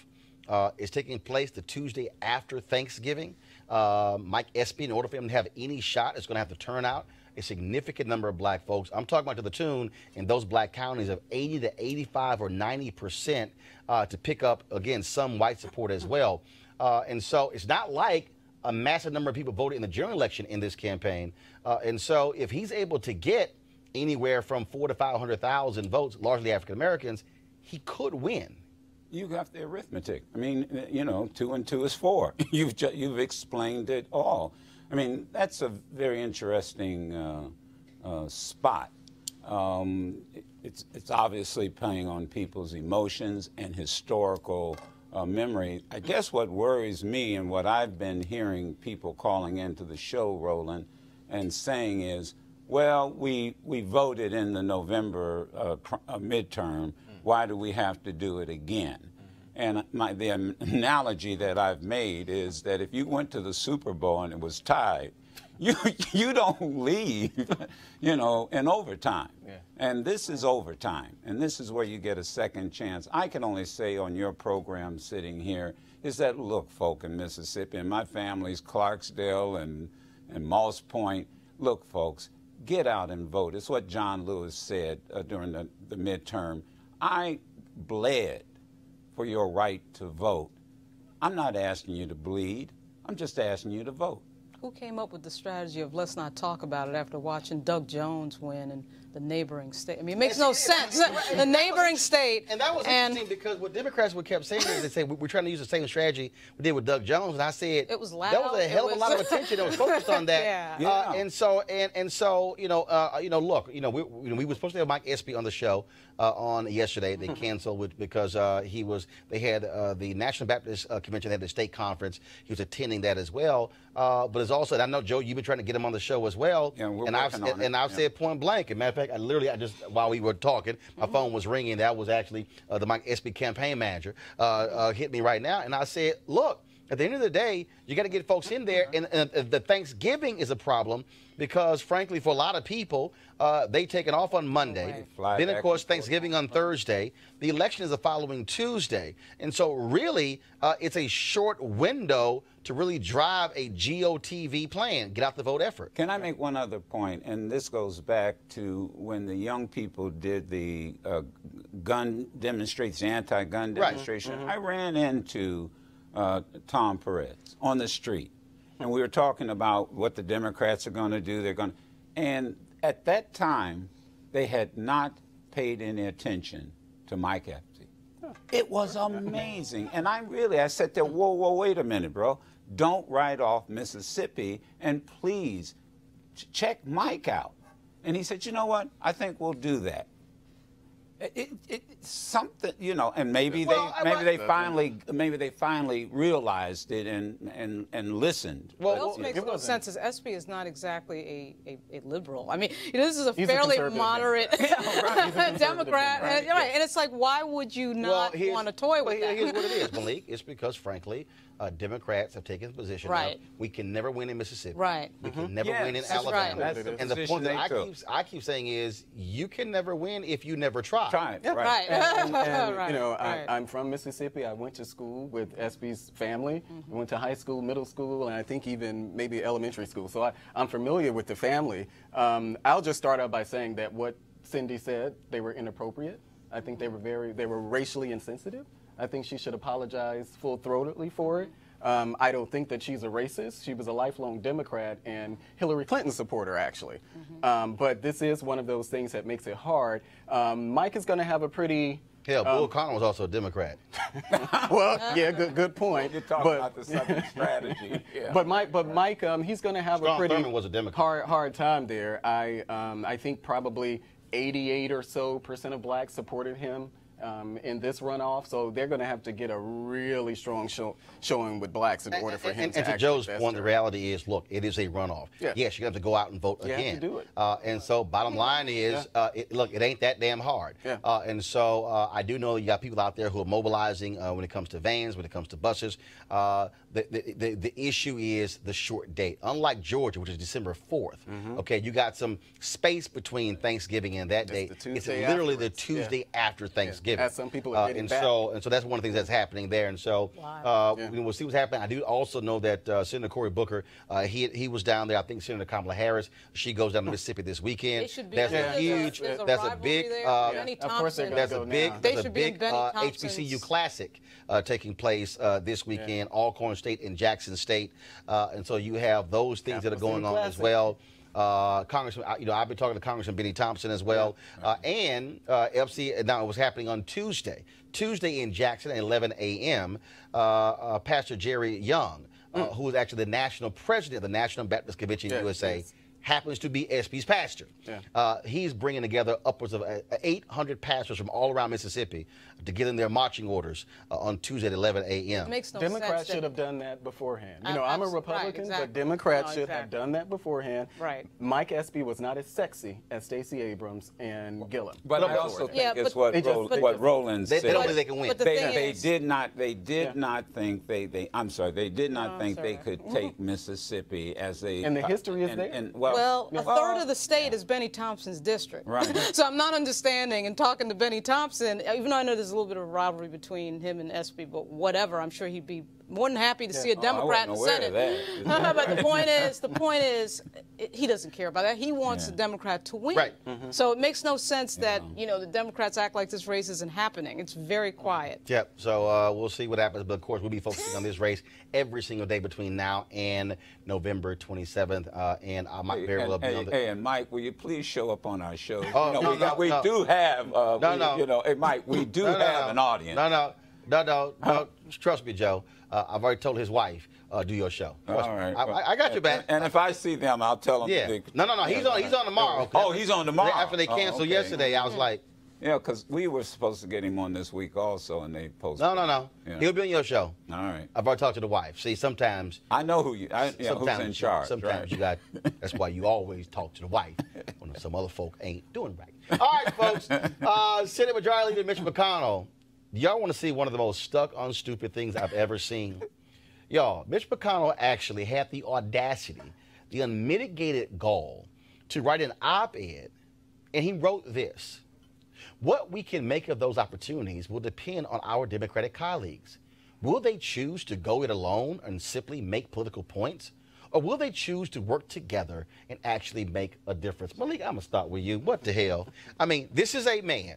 It's taking place the Tuesday after Thanksgiving. Mike Espy, in order for him to have any shot, is going to have to turn out a significant number of black folks. I'm talking about to the tune in those black counties of 80 to 85 or 90% to pick up, again, some white support as well. And so it's not like a massive number of people voted in the general election in this campaign. And so if he's able to get anywhere from 400,000 to 500,000 votes, largely African Americans, he could win. You have the arithmetic. I mean, 2 and 2 is 4. You've explained it all. I mean, that's a very interesting spot. It's obviously playing on people's emotions and historical memory. I guess what worries me and what I've been hearing people calling into the show, Roland, and saying is, well, we voted in the November midterm. Why do we have to do it again? And the analogy that I've made is that if you went to the Super Bowl and it was tied, you don't leave, you know, in overtime. Yeah. And this is overtime. And this is where you get a second chance. I can only say on your program sitting here is that, look, folk in Mississippi, and my family's Clarksdale and Moss Point, look, folks, get out and vote. It's what John Lewis said during the midterm. I bled for your right to vote. I'm not asking you to bleed. I'm just asking you to vote. Who came up with the strategy of let's not talk about it after watching Doug Jones win in the neighboring state? I mean, it makes no sense. The neighboring state. And that was interesting because what Democrats would kept saying is they say we're trying to use the same strategy we did with Doug Jones, and I said it was loud. That was a hell of a lot of attention that was focused on that. Yeah. And so you know, look, you know, we were supposed to have Mike Espy on the show on yesterday. They canceled because they had the National Baptist Convention, they had the state conference. He was attending that as well. But it's also, and I know, Joe, you've been trying to get him on the show as well. Yeah, I've said point blank. As a matter of fact, I just while we were talking, my phone was ringing. That was actually the Mike Espy campaign manager hit me right now, and I said, look, at the end of the day, you got to get folks in there, and the Thanksgiving is a problem because, frankly, for a lot of people, they take it off on Monday. Then, of course, Thanksgiving on Thursday. The election is the following Tuesday. And so, really, it's a short window to really drive a GOTV plan, get out the vote effort. Can I make one other point? And this goes back to when the young people did the gun demonstration, anti-gun demonstration. I ran into Tom Perez on the street, and we were talking about what the Democrats are going to do. And at that time, they had not paid any attention to Mike Espy. It was amazing. And I sat there, whoa, wait a minute, bro. Don't write off Mississippi, and please check Mike out. And he said, you know what? I think we'll do that. It's something, you know, and maybe they finally realized it and listened. Well, it also makes a little sense as Espy is not exactly a liberal. I mean, you know, this is a fairly moderate Democrat, and it's like, why would you not want to toy with that? Here's what it is, Malik. It's because, frankly, Democrats have taken the position of we can never win in Mississippi. We can never win in Alabama. And the point that I keep saying is you can never win if you never try. And, you know, I'm from Mississippi. I went to school with Espy's family. I went to high school, middle school, and I think even maybe elementary school. So I'm familiar with the family. I'll just start out by saying that what Cindy said, they were inappropriate. I think they were racially insensitive. I think she should apologize full-throatedly for it. I don't think that she's a racist. She was a lifelong Democrat and Hillary Clinton supporter, actually. But this is one of those things that makes it hard. Mike is going to have a pretty... Hell, Bull Connell was also a Democrat. Well, yeah, good point. You're talking about the Southern strategy. Yeah. But Mike, he's going to have a pretty was a Democrat. hard time there. I think probably 88% or so of blacks supported him in this runoff, so they're going to have to get a really strong showing with blacks in order for him to. And to Joe's point, the reality is, look, it is a runoff. Yes, you have to go out and vote again. You have to do it. And so, bottom line is, look, it ain't that damn hard. And so, I do know you got people out there who are mobilizing when it comes to vans, when it comes to buses. The issue is the short date. Unlike Georgia, which is December 4th. Okay, you got some space between Thanksgiving and that date. It's literally the Tuesday after Thanksgiving. As some people are getting back. So that's one of the things that's happening there. And so we'll see what's happening. I do also know that Senator Cory Booker, he was down there. I think Senator Kamala Harris, she goes down to Mississippi this weekend. There's a huge, there's a big, HBCU Classic taking place this weekend, Alcorn State and Jackson State. And so you have those things that are going on as well. Congressman, you know, I've been talking to Congressman Benny Thompson as well, and FC. Now it was happening on Tuesday in Jackson at 11 a.m. Pastor Jerry Young, who is actually the national president of the National Baptist Convention USA, happens to be SB's pastor. Yeah. He's bringing together upwards of 800 pastors from all around Mississippi to get in their marching orders on Tuesday at 11 a.m. Makes no Democrats sense should have done that beforehand. You I'm know, I'm a Republican, right, exactly. but Democrats No, should exactly. have done that beforehand. Right. Mike Espy was not as sexy as Stacey Abrams and Gillum. But I also think Yeah, it's but- what Roland said. They don't think they can win. But the They thing is, did not think they did not think they sorry. could take Mississippi as a And the history is there. well, a third of the state is Benny Thompson's district. Right. So I'm not understanding and talking to Benny Thompson, even though I know there's a little bit of rivalry between him and Espy, but whatever, I'm sure he'd be more than happy to see a Democrat in the Senate. But the point is, he doesn't care about that. He wants the Democrat to win. Right. So it makes no sense that, you know, the Democrats act like this race isn't happening. It's very quiet. Yep. So we'll see what happens. But of course, we'll be focusing on this race every single day between now and November 27th. And I might very well be on the. Hey, and Mike, will you please show up on our show? Oh, you know, we do have. You know, hey, Mike, we do have an audience. No. Trust me, Joe. I've already told his wife, do your show. All right. I got your back. And if I see them, I'll tell them. Yeah. No. He's on tomorrow. Oh, he's on tomorrow. After they canceled yesterday, I was like. Yeah, because we were supposed to get him on this week also, and they posted. No. Yeah. He'll be on your show. All right. I've already talked to the wife. See, sometimes. I know who's in charge. Sometimes you got. That's why you always talk to the wife when some other folk ain't doing right. All right, folks. Senate Majority Leader Mitch McConnell. Y'all want to see one of the most stuck on stupid things I've ever seen? Y'all, Mitch McConnell actually had the audacity, the unmitigated gall, to write an op-ed, and he wrote this. What we can make of those opportunities will depend on our Democratic colleagues. Will they choose to go it alone and simply make political points? Or will they choose to work together and actually make a difference? Malik, I'm going to start with you. What the hell? I mean, this is a man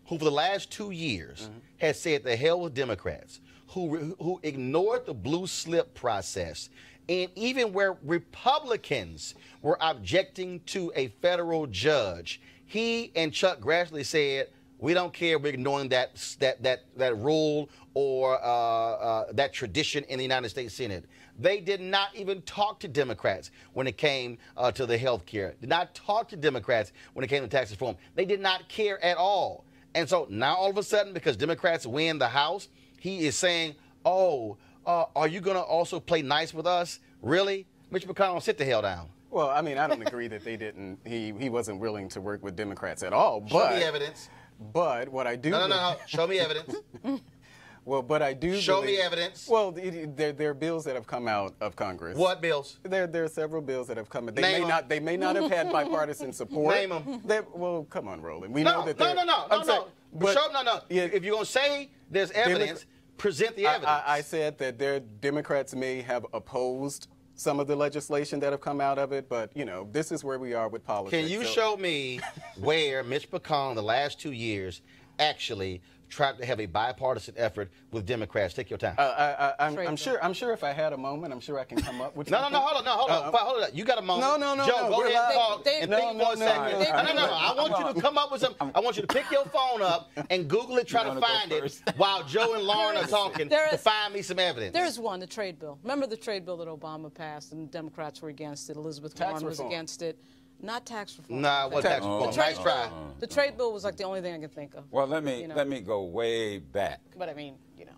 who for the last 2 years has said the hell with Democrats, who ignored the blue slip process, and even where Republicans were objecting to a federal judge, he and Chuck Grassley said, we don't care, we're ignoring that rule or that tradition in the United States Senate. They did not even talk to Democrats when it came to the health care, did not talk to Democrats when it came to tax reform. They did not care at all. And so now all of a sudden, because Democrats win the House, he is saying, oh, are you going to also play nice with us? Really? Mitch McConnell, sit the hell down. Well, I mean, I don't agree that they didn't. He wasn't willing to work with Democrats at all. But, show me evidence. But what I do. No. Show me evidence. Well, but I do. Show me evidence. Well, there are bills that have come out of Congress. What bills? There are several bills that have come. Name them. They may not have had bipartisan support. Name them. Well, come on, Roland. We No. know that. No. If you're gonna say there's evidence, present the evidence. I said that Democrats may have opposed some of the legislation that have come out of it, but you know, this is where we are with politics. Can you show me where Mitch McConnell, the last 2 years, actually tried to have a bipartisan effort with Democrats? Take your time. I'm sure if I had a moment, I'm sure I can come up with something. Hold on. You got a moment. No. Joe, go ahead and talk and think for a second. No. I want you to come up with some. I want you to pick your phone up and Google it, try to find it, while Joe and Lauren are talking to find me some evidence. There's one, the trade bill. Remember the trade bill that Obama passed and Democrats were against it. Elizabeth Warren was against it. Not tax reform. Nah, what tax reform? Nice try. The trade bill was like the only thing I could think of. Well, let me go way back. But I mean, you know.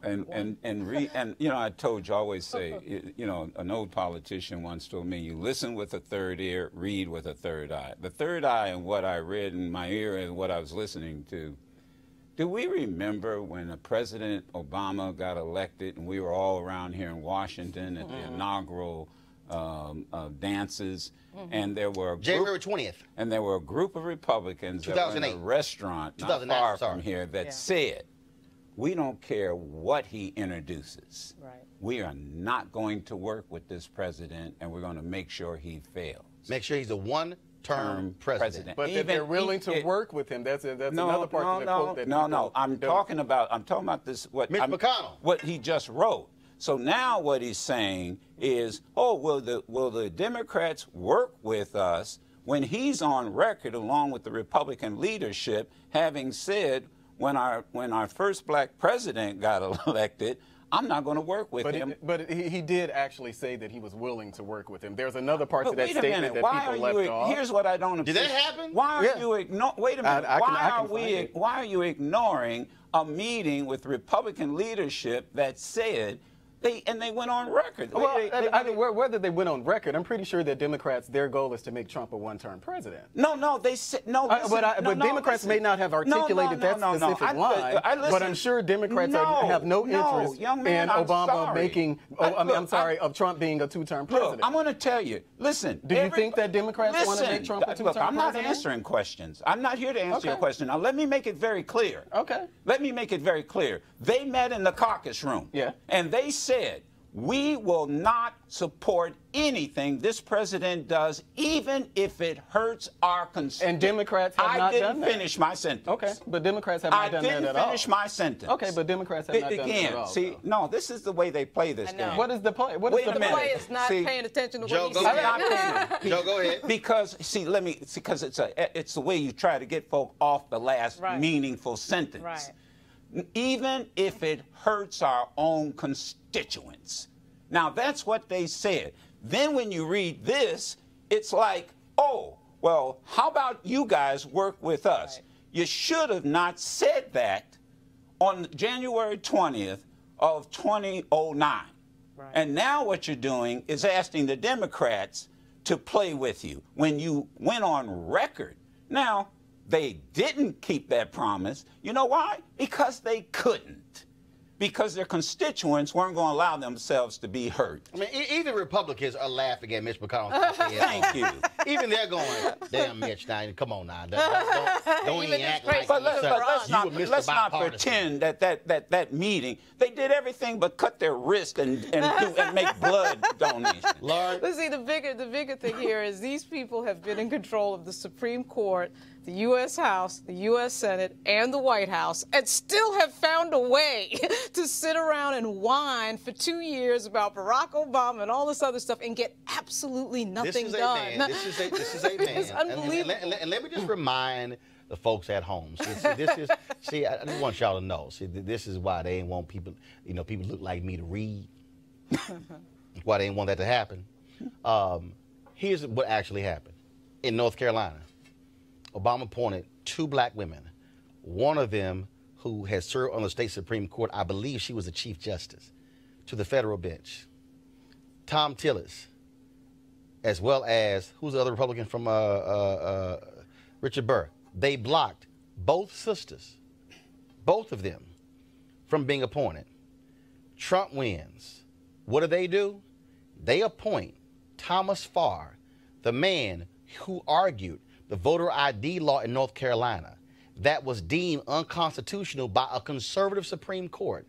And you know, I told you, I always say, you know, an old politician once told me, you listen with a third ear, read with a third eye. The third eye and what I read in my ear and what I was listening to. Do we remember when President Obama got elected and we were all around here in Washington at the inaugural dances, and there were January 20th, and there were a group of Republicans that were in a restaurant not far from here that said, "We don't care what he introduces. Right. We are not going to work with this president, and we're going to make sure he fails. Make sure he's a one-term president." But if they're willing to work with him, that's another part of the quote that I'm talking about this. What Mitch McConnell, what he just wrote. So now what he's saying is, oh, will the Democrats work with us when he's on record along with the Republican leadership having said when our first black president got elected, I'm not going to work with him. But he did actually say that he was willing to work with him. There's another part to that wait a statement minute. that Why people are left you, off. Here's what I don't Did that happen? Why are you ignoring? Wait a minute. Why are you ignoring a meeting with Republican leadership that said they went on record? Well, whether they went on record, I'm pretty sure that Democrats, their goal is to make Trump a one-term president. No, they said no. But Democrats may not have articulated that specific line. But I'm sure Democrats have no interest in Obama making. Of Trump being a two-term president. Look, I'm going to tell you. Listen. Do you think that Democrats want to make Trump a two-term president? I'm not answering questions. I'm not here to answer your question. Now let me make it very clear. Okay. Let me make it very clear. They met in the caucus room. Yeah. And they said, we will not support anything this president does, even if it hurts our constituents. And Democrats have not done that. I didn't finish my sentence. Okay, but Democrats have not done that at all. I didn't finish my sentence. Okay, but Democrats have not done that at all. See, no, this is the way they play this game. What is the play? What is the play? The play is not paying attention to what he's saying. Joe, go ahead. Because, because it's the way you try to get folk off the last meaningful sentence. Right. Even if it hurts our own constituents. Now, that's what they said. Then when you read this, it's like, oh, well, how about you guys work with us? Right. You should have not said that on January 20th of 2009. Right. And now what you're doing is asking the Democrats to play with you when you went on record. Now, they didn't keep that promise. You know why? Because they couldn't. Because their constituents weren't going to allow themselves to be hurt. I mean, even Republicans are laughing at Mitch McConnell. Thank you. Even they're going, damn, Mitch, now, come on now. Don't even act like let's not pretend that meeting, they did everything but cut their wrist and make blood donations. Lord. But see, the bigger thing here is these people have been in control of the Supreme Court, the U.S. House, the U.S. Senate, and the White House, and still have found a way to sit around and whine for 2 years about Barack Obama and all this other stuff and get absolutely nothing done. This is a man. It's unbelievable. And let me just remind the folks at home. See, I just want y'all to know. See, this is why they ain't want people, people look like me to read. Why they ain't want that to happen. Here's what actually happened. In North Carolina, Obama appointed 2 black women. One of them who has served on the state Supreme Court, I believe she was the Chief Justice, to the federal bench. Tom Tillis, as well as, who's the other Republican from Richard Burr? They blocked both sisters, both of them, from being appointed. Trump wins. What do? They appoint Thomas Farr, the man who argued the voter ID law in North Carolina that was deemed unconstitutional by a conservative Supreme Court.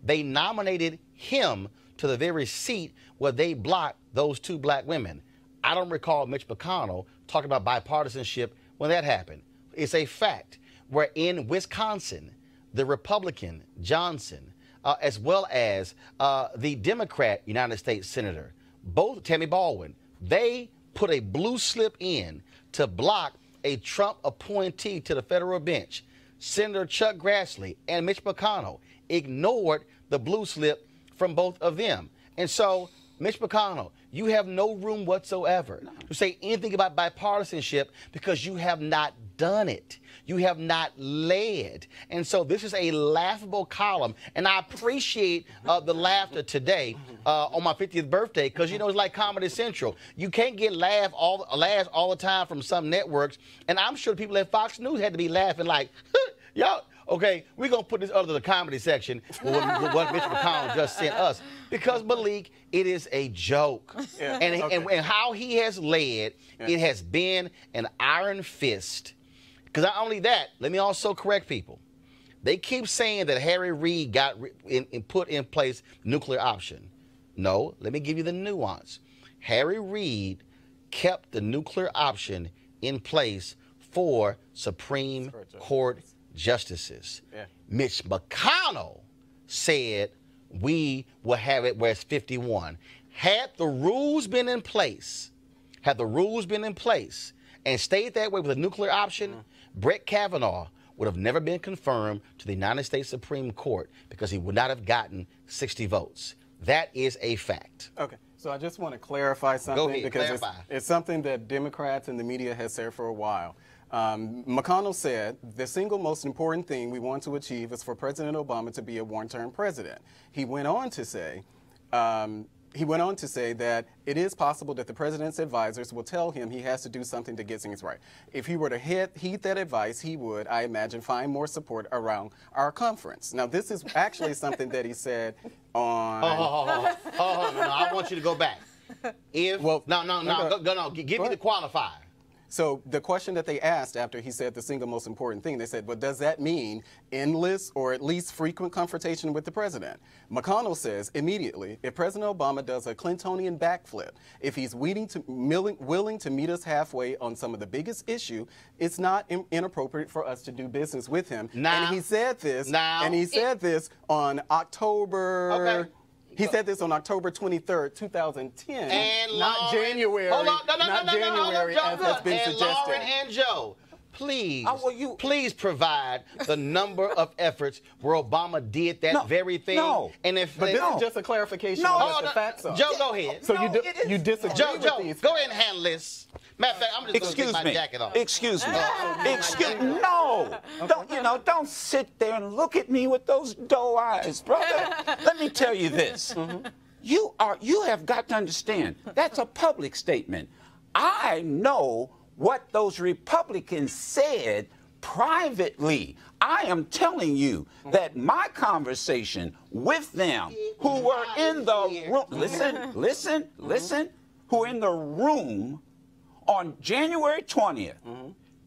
They nominated him to the very seat where they blocked those 2 black women. I don't recall Mitch McConnell talking about bipartisanship when that happened. It's a fact where in Wisconsin, the Republican Johnson, as well as the Democrat United States Senator, both Tammy Baldwin, they put a blue slip in to block a Trump appointee to the federal bench. Senator Chuck Grassley and Mitch McConnell ignored the blue slip from both of them. And so, Mitch McConnell, you have no room whatsoever to say anything about bipartisanship because you have not done it. You have not led. And so this is a laughable column. And I appreciate the laughter today on my 50th birthday because, it's like Comedy Central. You can't get laughs all the time from some networks. And I'm sure people at Fox News had to be laughing like, y'all. Okay, we're going to put this under the comedy section with what Mitch McConnell just sent us. Because, Malik, it is a joke. Yeah. And how he has led, it has been an iron fist. Because not only that, let me also correct people. They keep saying that Harry Reid got put in place nuclear option. No, let me give you the nuance. Harry Reid kept the nuclear option in place for Supreme Court justices. Yeah. Mitch McConnell said we will have it where it's 51. Had the rules been in place and stayed that way with a nuclear option, Brett Kavanaugh would have never been confirmed to the United States Supreme Court because he would not have gotten 60 votes. That is a fact. Okay. So I just want to clarify something. Go ahead, because clarify. It's something that Democrats and the media has said for a while. McConnell said the single most important thing we want to achieve is for President Obama to be a one-term president. He went on to say that it is possible that the president's advisors will tell him he has to do something to get things right. If he were to heed that advice, he would, I imagine, find more support around our conference. Now, this is actually something that he said on... No, I want you to go back. Give me the qualifier. So the question that they asked after he said the single most important thing, they said, well, does that mean endless or at least frequent confrontation with the president? McConnell says immediately, if President Obama does a Clintonian backflip, if he's willing to meet us halfway on some of the biggest issue, it's not inappropriate for us to do business with him. And he said this, on October... Okay. He said this on October 23rd, 2010, and not January. Hold on, not January, as has been suggested. Lauren and Joe, please, please prise the number of efforts where Obama did that very thing. No, and if but this is just a clarification on what the facts are. Joe, go ahead. So you disagree with these? Go ahead and handle this. Matter of fact, I'm just going to take my jacket off. Excuse me. No. Don't sit there and look at me with those doe eyes, brother. Let me tell you this. You have got to understand, that's a public statement. I know what those Republicans said privately. I am telling you that my conversation with them who were in the room, listen, who were in the room on January 20th,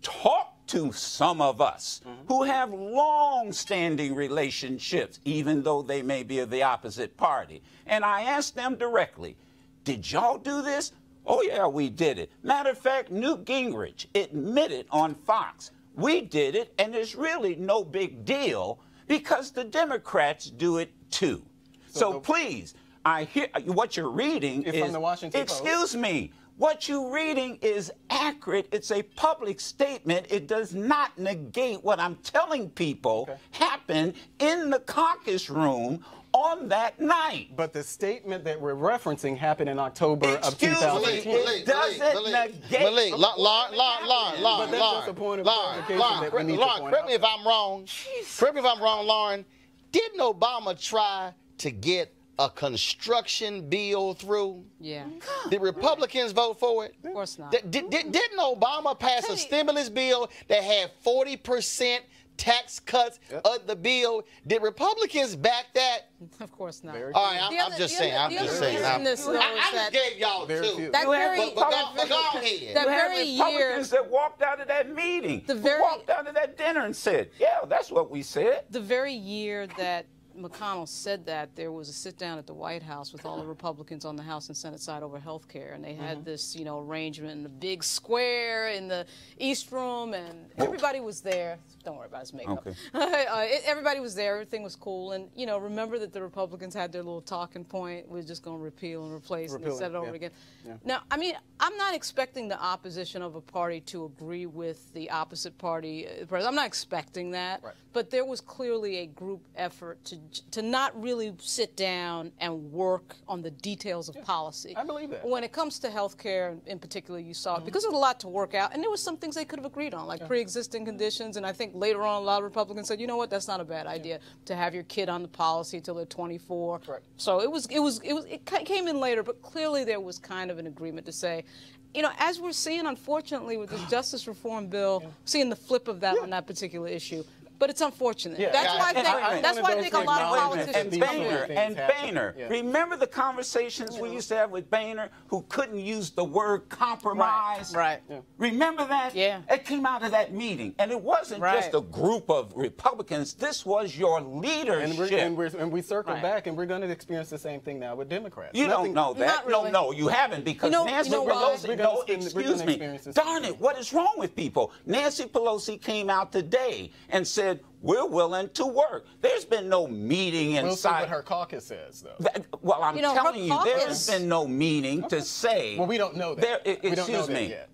talked to some of us who have long-standing relationships, even though they may be of the opposite party. And I asked them directly, did y'all do this? Oh, yeah, we did it. Matter of fact, Newt Gingrich admitted on Fox, we did it, and it's really no big deal because the Democrats do it too. So please, I hear what you're reading is from the Washington Post. Excuse me. What you're reading is accurate. It's a public statement. It does not negate what I'm telling people happened in the caucus room on that night. But the statement that we're referencing happened in October of 2010. It doesn't negate. Malik, Lauren, correct me if I'm wrong. Correct me if I'm wrong, Lauren. Didn't Obama try to get a construction bill through? Yeah. Did Republicans vote for it? Of course not. Didn't Obama pass a stimulus bill that had 40% tax cuts of the bill? Did Republicans back that? Of course not. All right, I'm just saying. I just gave y'all two. That very Republicans that walked out of that meeting, walked out of that dinner and said, yeah, that's what we said. The very year that McConnell said that, there was a sit-down at the White House with all the Republicans on the House and Senate side over health care, and they had this, arrangement in the big square in the East Room, and everybody was there. Don't worry about his makeup. Okay. Everybody was there. Everything was cool, and remember that the Republicans had their little talking point. We're just going to repeal and replace and set it over again. Yeah. Now, I mean, I'm not expecting the opposition of a party to agree with the opposite party. I'm not expecting that, but there was clearly a group effort to not really sit down and work on the details of policy. I believe that. When it comes to health care in particular, you saw it, because there's a lot to work out, and there was some things they could have agreed on, like pre-existing conditions, and I think later on a lot of Republicans said, you know what, that's not a bad idea to have your kid on the policy until they're 24. So it came in later, but clearly there was kind of an agreement to say, as we're seeing, unfortunately, with this justice reform bill, seeing the flip of that on that particular issue. But it's unfortunate. Yeah. That's why I think a lot of politicians and Boehner. Remember the conversations we used to have with Boehner, who couldn't use the word compromise? Right. Remember that? Yeah. It came out of that meeting, and it wasn't just a group of Republicans. This was your leadership. And we circled back, and we're going to experience the same thing now with Democrats. You don't know that. Really. No, you haven't, because Nancy Pelosi. Excuse me. Darn it! What is wrong with people? Nancy Pelosi came out today and said, we're willing to work. There's been no meeting inside. We'll see what her caucus says, though. Well, I'm telling you, there's been no meeting to say. Well, we don't know that. Excuse me. Yet.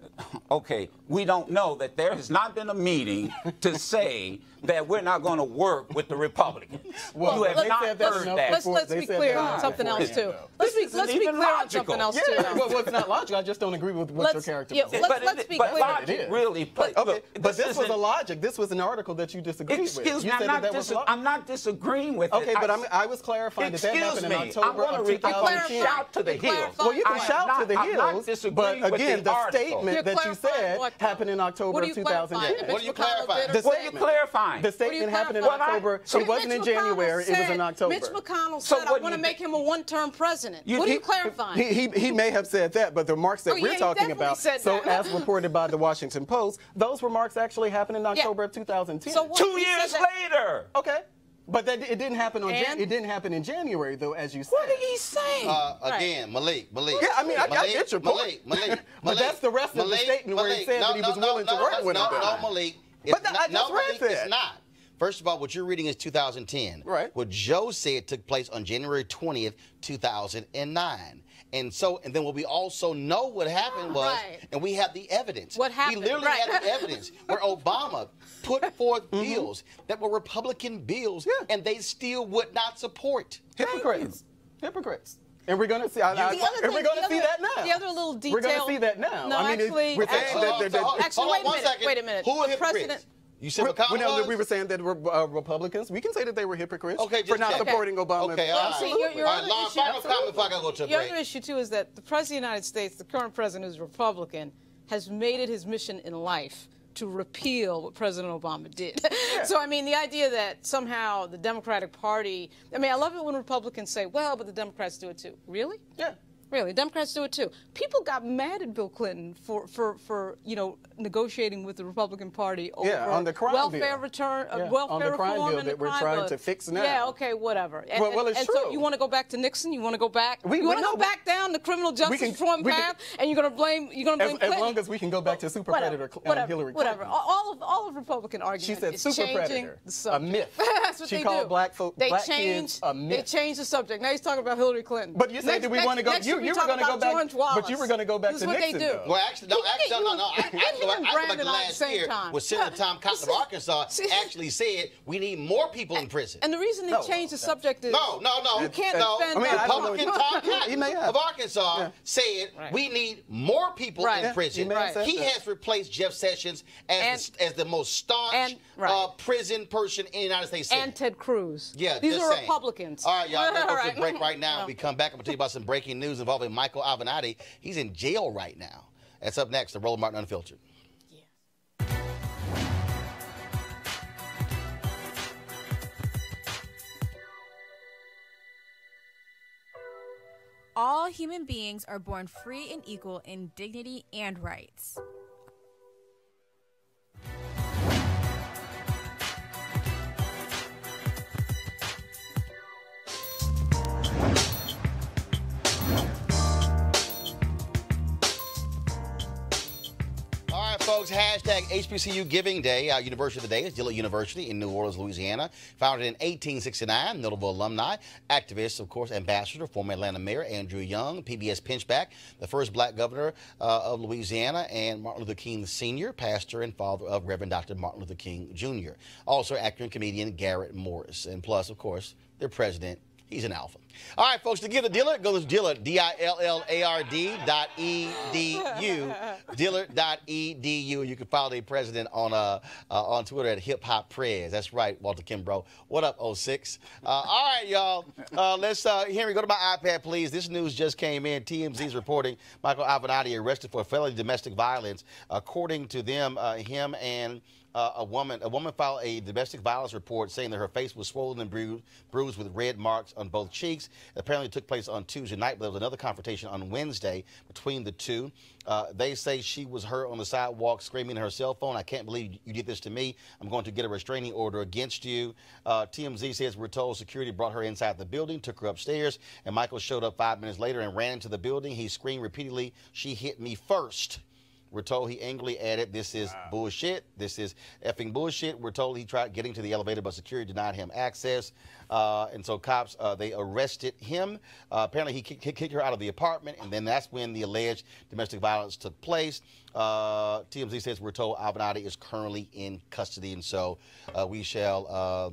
Okay, we don't know that there has not been a meeting to say that we're not going to work with the Republicans. Well, you have not heard that. Let's be clear on something else too. Let's be clear on something else too. Well, it's not logical. I just don't agree with what your character was. Let's be clear. Logic really plays. Okay, but this was a logic. This was an article that you disagreed with. Excuse me, I'm not disagreeing with it. Okay, but I was clarifying that happened in October of 2010. Shout to the hills. Well, you can shout to the hills, but again, the statement that you said happened in October of 2010. What are you clarifying? What are you clarifying? The statement happened in October. It wasn't in January. It was in October. Mitch McConnell said, I want to make him a one-term president. What are you clarifying? He may have said that, but the remarks that we're talking about, so as reported by the Washington Post, those remarks actually happened in October of 2010. So 2 years later. Okay. But it didn't happen it didn't happen in January, though, as you said. What did he say? Again, Malik. Yeah, I mean, I get your point. Malik. But that's the rest of the statement where he said that he was willing to work with him. No, Malik. But I just read that. It's not. First of all, what you're reading is 2010. Right. What Joe said took place on January 20th, 2009. And then what we also know what happened was, and we have the evidence. What happened? We literally had the evidence where Obama put forth bills that were Republican bills, and they still would not support. Hypocrites. And we're going to see. We're going to see that now. The other little detail. We're going to see that now. No, I mean, actually, we're saying wait a minute. Who are hypocrites? You said McConnell we were saying that Republicans. We can say that they were hypocrites for not check. supporting Obama. Okay, all right. Your other issue too is that the President of the United States, the current president, who's Republican, has made it his mission in life to repeal what President Obama did. Yeah. So, I mean, the idea that somehow the Democratic Party, I mean, I love it when Republicans say, well, but the Democrats do it too. Really? Yeah. Really, Democrats do it too. People got mad at Bill Clinton for negotiating with the Republican Party over on the crime welfare bill. return, on the crime reform bill and that the we're crime trying bill. to fix now. Yeah, okay, whatever. And, well, it's true. So you want to go back to Nixon? You want to go back? You want to go back down the criminal justice reform path? And you're going to blame Clinton? As long as we can go back to super predator Hillary Clinton. Whatever. All of Republican arguments. She said is super predator, the subject. a myth. That's what she called black kids a myth. They changed the subject. Now he's talking about Hillary Clinton. But you said that we want to go. You were going to go back. But you were going to go back to Nixon. This is what they do. Well, actually, no. I can go back to last year when Senator Tom Cotton of Arkansas actually said we need more people in prison. And the reason they changed the subject is you can't defend Republican Tom Cotton of Arkansas said we need more people in prison. He has replaced Jeff Sessions as the most staunch prison person in the United States Senate. And Ted Cruz. Yeah, these are Republicans. All right, y'all. We're going to a break right now. When we come back, I'm going to tell you about some breaking news involving Michael Avenatti. He's in jail right now. That's up next. The Roland Martin Unfiltered. All human beings are born free and equal in dignity and rights. Folks, hashtag HBCU Giving Day. Our University of the Day is Dillard University in New Orleans, Louisiana. Founded in 1869, notable alumni, activists, of course, ambassador, former Atlanta Mayor Andrew Young, PBS Pinchback, the first black governor of Louisiana, and Martin Luther King Sr., pastor and father of Reverend Dr. Martin Luther King Jr. Also, actor and comedian Garrett Morris. And plus, of course, their president. He's an alpha. All right, folks, to get a Dillard, go to Dillard, Dillard.edu. Dillard.edu. You can follow the president on Twitter at Hip Hop Prez. That's right, Walter Kimbrough. What up, 06? All right, y'all. Let's, Henry, go to my iPad, please. This news just came in. TMZ's reporting Michael Avenatti arrested for felony domestic violence. According to them, him and a woman filed a domestic violence report saying that her face was swollen and bruised with red marks on both cheeks. It apparently took place on Tuesday night, but there was another confrontation on Wednesday between the two. They say she was heard on the sidewalk screaming at her cell phone, "I can't believe you did this to me. I'm going to get a restraining order against you." TMZ says we're told security brought her inside the building, took her upstairs, and Michael showed up 5 minutes later and ran into the building. He screamed repeatedly, "She hit me first." We're told he angrily added, "This is bullshit. This is effing bullshit." We're told he tried getting to the elevator, but security denied him access. And so cops, they arrested him. Apparently, he kicked her out of the apartment, and then that's when the alleged domestic violence took place. TMZ says we're told Avenatti is currently in custody, and so we shall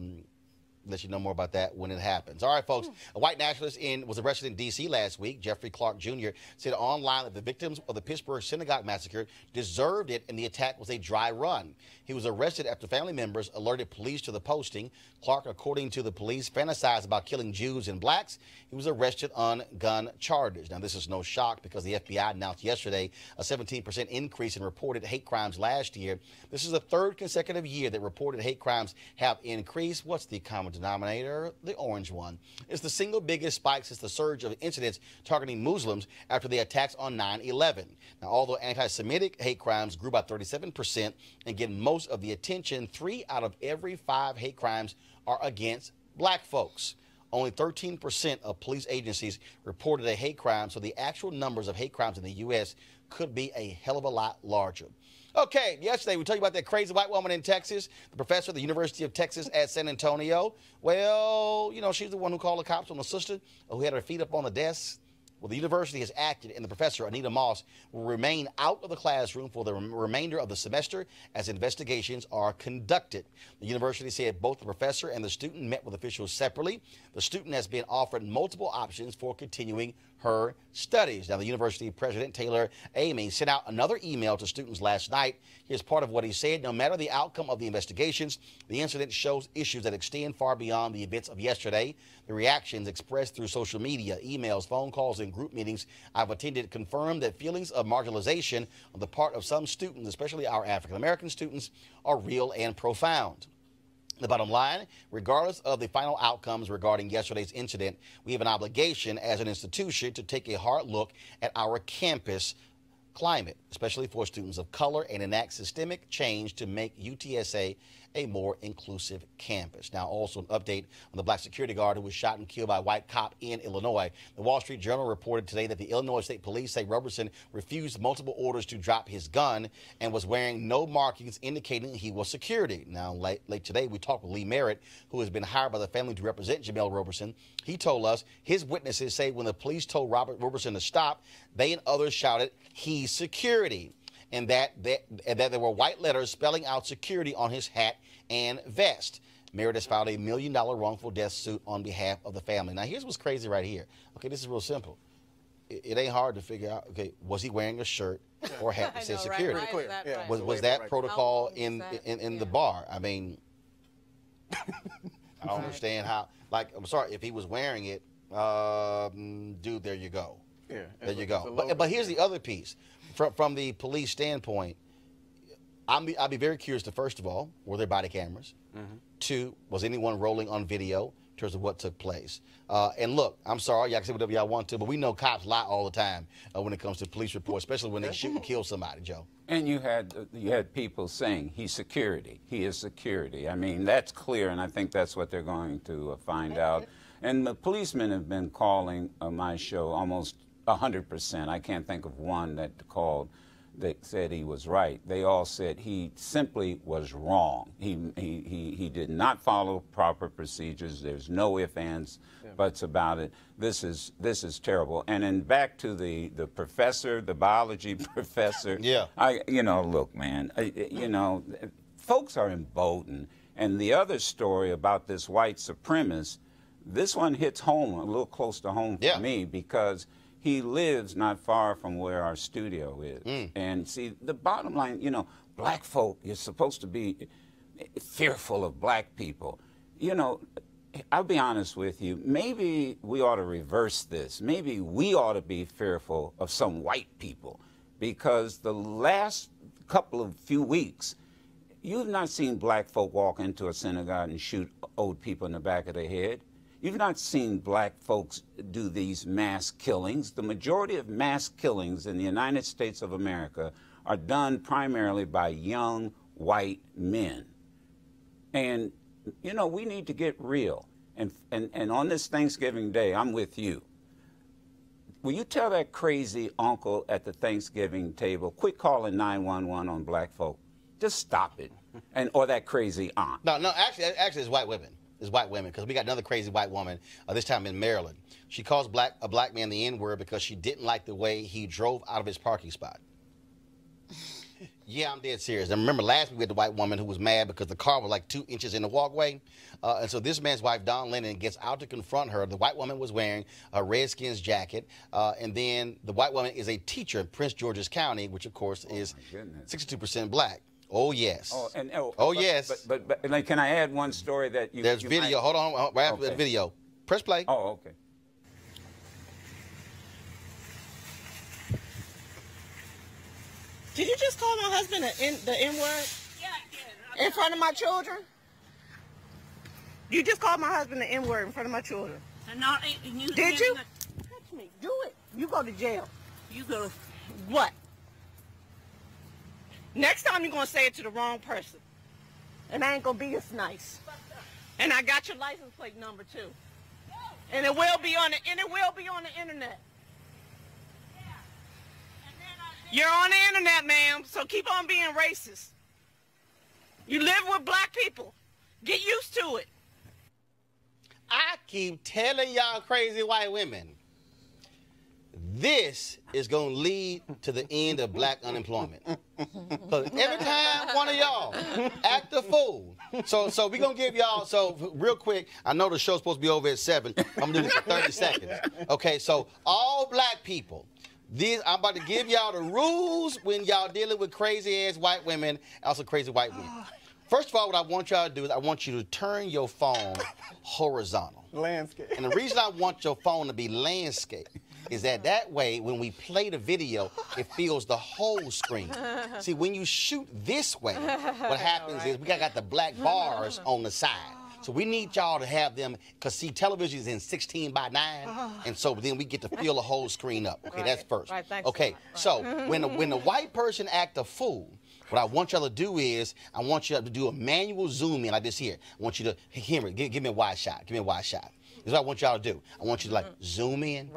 let you know more about that when it happens. All right, folks. A white nationalist was arrested in D.C. last week. Jeffrey Clark Jr. said online that the victims of the Pittsburgh synagogue massacre deserved it, and the attack was a dry run. He was arrested after family members alerted police to the posting. Clark, according to the police, fantasized about killing Jews and blacks. He was arrested on gun charges. Now, this is no shock because the FBI announced yesterday a 17% increase in reported hate crimes last year. This is the third consecutive year that reported hate crimes have increased. What's the common denominator? The orange one. It's the single biggest spike since the surge of incidents targeting Muslims after the attacks on 9/11. Now, although anti-Semitic hate crimes grew by 37% and get most of the attention, 3 out of every 5 hate crimes are against black folks. Only 13% of police agencies reported a hate crime, so the actual numbers of hate crimes in the U.S. could be a hell of a lot larger. Okay, yesterday we told you about that crazy white woman in Texas, the professor at the University of Texas at San Antonio. Well, you know, she's the one who called the cops on the sister who had her feet up on the desk. Well, the university has acted, and the professor, Anita Moss, will remain out of the classroom for the remainder of the semester as investigations are conducted. The university said both the professor and the student met with officials separately. The student has been offered multiple options for continuing her studies. Now, the university president, Taylor Amy, sent out another email to students last night. Here's part of what he said. No matter the outcome of the investigations, the incident shows issues that extend far beyond the events of yesterday. The reactions expressed through social media, emails, phone calls, and group meetings I've attended confirm that feelings of marginalization on the part of some students, especially our African-American students, are real and profound. The bottom line, regardless of the final outcomes regarding yesterday's incident, we have an obligation as an institution to take a hard look at our campus climate, especially for students of color, and enact systemic change to make UTSA a more inclusive campus. Now, also an update on the black security guard who was shot and killed by a white cop in Illinois. The Wall Street Journal reported today that the Illinois State Police say Roberson refused multiple orders to drop his gun and was wearing no markings indicating he was security. Now, late today, we talked with Lee Merritt, who has been hired by the family to represent Jamel Roberson. He told us his witnesses say when the police told Robert Roberson to stop, they and others shouted, "He's security," and that there were white letters spelling out security on his hat and vest. Merritt has filed $1 million wrongful death suit on behalf of the family. Now, here's what's crazy right here. Okay, this is real simple. It ain't hard to figure out, okay, was he wearing a shirt or a hat that says security? Right. Was that protocol in the bar? I mean, I don't understand how, like, I'm sorry, if he was wearing it, dude, there you go. Yeah, there you go. But here's the other piece. From the police standpoint, I'll be very curious to, first of all, were there body cameras? Mm-hmm. 2, was anyone rolling on video in terms of what took place? And look, I'm sorry, y'all can say whatever y'all want to, but we know cops lie all the time when it comes to police reports, especially when they shoot and kill somebody, Joe. And you had people saying he's security. He is security. I mean, that's clear, and I think that's what they're going to find out. And the policemen have been calling my show almost 100%. I can't think of one that called that said he was right. They all said he simply was wrong. He did not follow proper procedures. There's no ifs, ands, buts about it. This is terrible. And then back to the professor, the biology professor. Yeah. Look, man. Folks are emboldened. And the other story about this white supremacist, this one hits home, a little close to home for me, because he lives not far from where our studio is. And see, the bottom line, black folk, you're supposed to be fearful of black people. I'll be honest with you, maybe we ought to reverse this. Maybe we ought to be fearful of some white people, because the last few weeks, you've not seen black folk walk into a synagogue and shoot old people in the back of the head. You've not seen black folks do these mass killings. The majority of mass killings in the United States of America are done primarily by young white men. And, we need to get real. And on this Thanksgiving Day, I'm with you. will you tell that crazy uncle at the Thanksgiving table, quit calling 911 on black folk? Just stop it. Or that crazy aunt. No, actually it's white women. It's white women, because we got another crazy white woman, this time in Maryland. She calls a black man the N-word because she didn't like the way he drove out of his parking spot. Yeah, I'm dead serious. And remember last week we had the white woman who was mad because the car was like 2 inches in the walkway. And so this man's wife, Dawn Lennon, gets out to confront her. The white woman was wearing a Redskins jacket. And then the white woman is a teacher in Prince George's County, which, of course, is 62% black. Oh, yes. Yes. But can I add one story that you... There's video. Hold on. Right after the video. Press play. Oh, okay. Did you just call my husband the N-word? Yeah, I did. In front of my children? You just called my husband the N-word in front of my children. Did you? Touch me. Do it. You go to jail. You go. What? Next time you're going to say it to the wrong person. And I ain't going to be as nice. And I got your license plate number too. And it will be on the internet. You're on the internet, ma'am, so keep on being racist. You live with black people. Get used to it. I keep telling y'all crazy white women, this is going to lead to the end of black unemployment. Because every time one of y'all act a fool. So we're going to give y'all, so real quick, I know the show's supposed to be over at 7. I'm going to do this for 30 seconds. Okay, so all black people, I'm about to give y'all the rules when y'all dealing with crazy-ass white women, also crazy white men. First of all, what I want y'all to do is I want you to turn your phone horizontal. Landscape. And the reason I want your phone to be landscape is that way, when we play the video, it fills the whole screen. See, when you shoot this way, what happens is we got the black bars on the side. So we need y'all to have them, because see, television is in 16:9, and so then we get to fill the whole screen up. Okay, that's first. Right, thanks okay, so when the white person act a fool, what I want y'all to do is, I want you to do a manual zoom in like this here. I want you to, give me a wide shot. Give me a wide shot. This is what I want y'all to do. I want you to like zoom in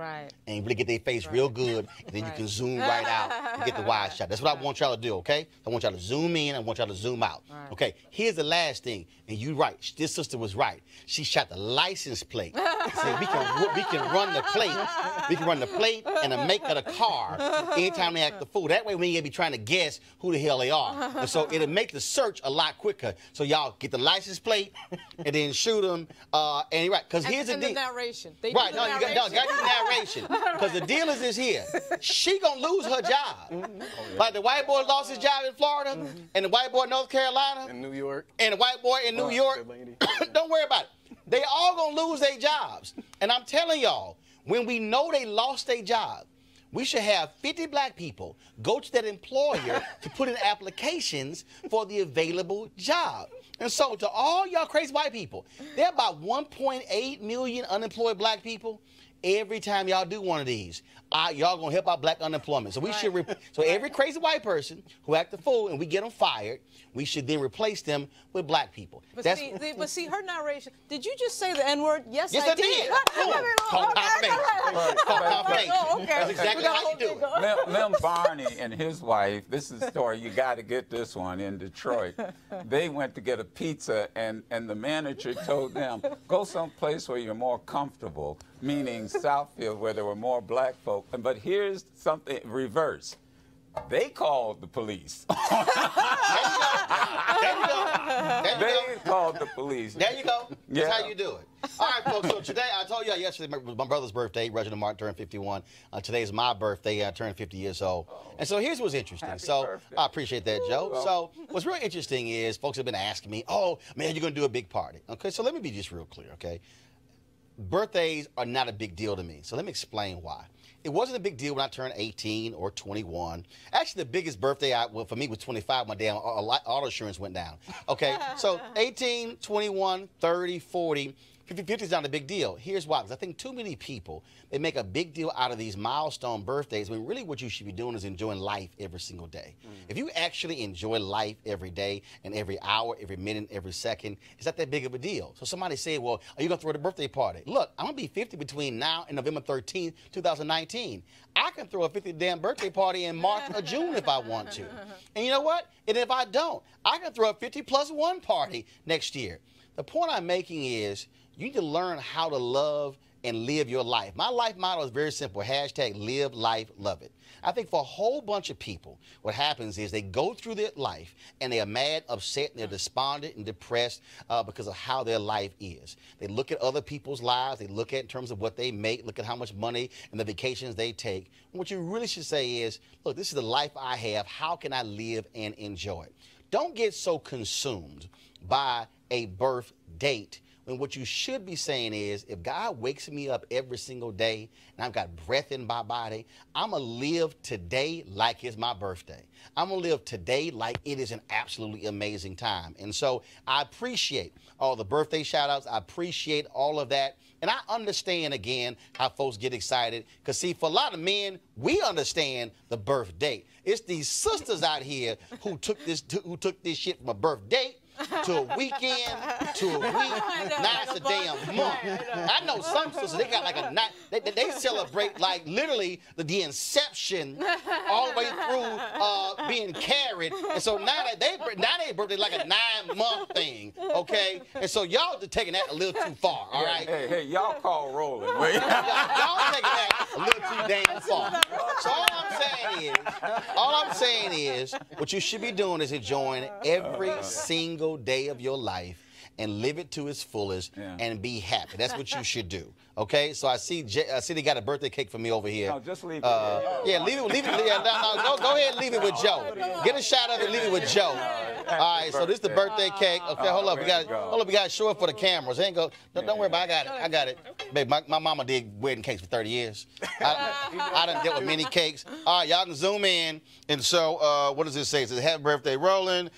and really get their face real good, and then you can zoom right out and get the wide shot. That's what I want y'all to do, okay? I want y'all to zoom in, I want y'all to zoom out. Okay, here's the last thing, and you right, this sister was right. She shot the license plate. See, we can run the plate. We can run the plate and the make of the car anytime they act the fool. That way we ain't be trying to guess who the hell they are. And so it'll make the search a lot quicker. So y'all get the license plate and then shoot them. And right, because here's the deal. The narration. You got the narration. Because the deal is this here. She gonna lose her job. Like the white boy lost his job in Florida, and the white boy in North Carolina, in New York, and the white boy in New York. Don't worry about it. They all gonna lose their jobs. And I'm telling y'all, when we know they lost their job, we should have 50 black people go to that employer to put in applications for the available job. And so to all y'all crazy white people, there are about 1.8 million unemployed black people. Every time y'all do one of these, y'all gonna help out black unemployment. So we should, so every crazy white person who act a fool and we get them fired, we should then replace them with black people. But see, her narration. Did you just say the N-word? Yes, I did. That's exactly how you do it. Lem Barney and his wife, this is a story, you got to get this one, in Detroit. They went to get a pizza, and the manager told them, go someplace where you're more comfortable, meaning Southfield, where there were more black folk. But here's something reverse. They called the police. They called the police. There you go. That's how you do it. All right, folks. So today, I told you yesterday, was my brother's birthday. Reginald Martin turned 51. Today is my birthday. I turned 50 years old. And so here's what's interesting. Happy birthday. I appreciate that, Joe. So what's really interesting is folks have been asking me, oh, man, you're going to do a big party. Okay, so let me be just real clear, okay? Birthdays are not a big deal to me. So let me explain why. It wasn't a big deal when I turned 18 or 21. Actually, the biggest birthday for me was 25. My damn auto insurance went down. Okay, so 18, 21, 30, 40, 50 is not a big deal. Here's why. Because I think too many people, they make a big deal out of these milestone birthdays when really what you should be doing is enjoying life every single day. If you actually enjoy life every day and every hour, every minute, every second, it's not that big of a deal. So somebody said, well, are you going to throw the birthday party? Look, I'm going to be 50 between now and November 13th, 2019. I can throw a 50th damn birthday party in March or June if I want to. And you know what? And if I don't, I can throw a 50+1 party next year. The point I'm making is you need to learn how to love and live your life. My life motto is very simple. Hashtag live life, love it. I think for a whole bunch of people, what happens is they go through their life and they are mad, upset, and they're despondent and depressed because of how their life is. They look at other people's lives. They look at in terms of what they make, look at how much money and the vacations they take. And what you really should say is, look, this is the life I have. How can I live and enjoy it? Don't get so consumed by a birth date. And what you should be saying is, if God wakes me up every single day and I've got breath in my body, I'm going to live today like it's my birthday. I'm going to live today like it is an absolutely amazing time. And so I appreciate all the birthday shout outs. I appreciate all of that. And I understand, again, how folks get excited. Because, see, for a lot of men, we understand the birth date. It's these sisters out here who took this shit from a birth date to a weekend, to a week. Now it's a damn month. I know some sisters, they got like a night. They celebrate like literally the inception all the way through being carried. And so now they birthday like a 9-month thing, okay? And so y'all just taking that a little too far, all right? Hey, y'all call Roland. Y'all taking that a little too damn far. So all I'm saying is, what you should be doing is enjoying every single day of your life and live it to its fullest and be happy. That's what you should do. Okay, so I see they got a birthday cake for me over here. No, just leave it. Yeah, leave it. Yeah, go ahead and leave it with Joe. Get a shot of it. Leave it with Joe. All right, so this is the birthday cake. Okay, hold up. We got to show it for the cameras. Don't worry about it. I got it. Babe, my mama did wedding cakes for 30 years. I done dealt with many cakes. All right, y'all can zoom in. And so, what does this say? It says, happy birthday, Roland,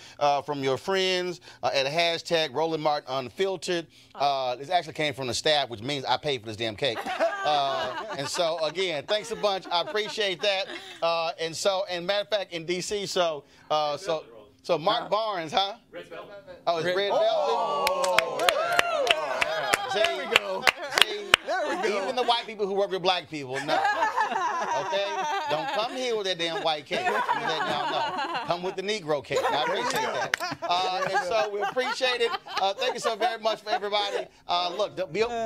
from your friends at hashtag Roland Martin Unfiltered. This actually came from the staff, which means I paid for this damn cake. And so, again, thanks a bunch. I appreciate that. And matter of fact, in D.C., so Mark Barnes, huh? Red Velvet. Oh, it's Red Velvet? Oh, there we go. Even the white people who work with black people, no. Okay? Don't come here with that damn white cake. I'm letting y'all know. Come with the Negro cake. I appreciate that. And so we appreciate it. Thank you so very much for everybody. Look,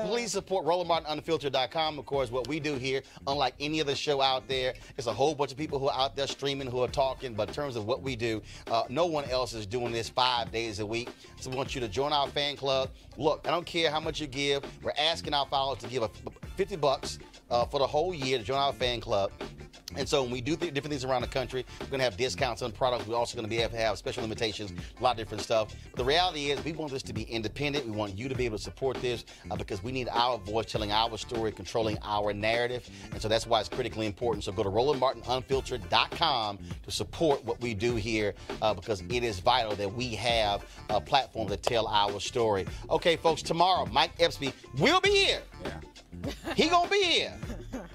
please support RolandMartinUnfiltered.com. Of course, what we do here, unlike any other show out there, there's a whole bunch of people who are out there streaming, who are talking, but in terms of what we do, no one else is doing this 5 days a week. So we want you to join our fan club. Look, I don't care how much you give. We're asking our followers to give $50 for the whole year to join our fan club. And so when we do different things around the country, we're going to have discounts on products. We're also going to be able to have special limitations, a lot of different stuff. But the reality is we want this to be independent. We want you to be able to support this because we need our voice telling our story, controlling our narrative. And so that's why it's critically important. So go to RolandMartinUnfiltered.com to support what we do here because it is vital that we have a platform to tell our story. Okay, folks, tomorrow, Mike Epstein will be here. Yeah. He going to be here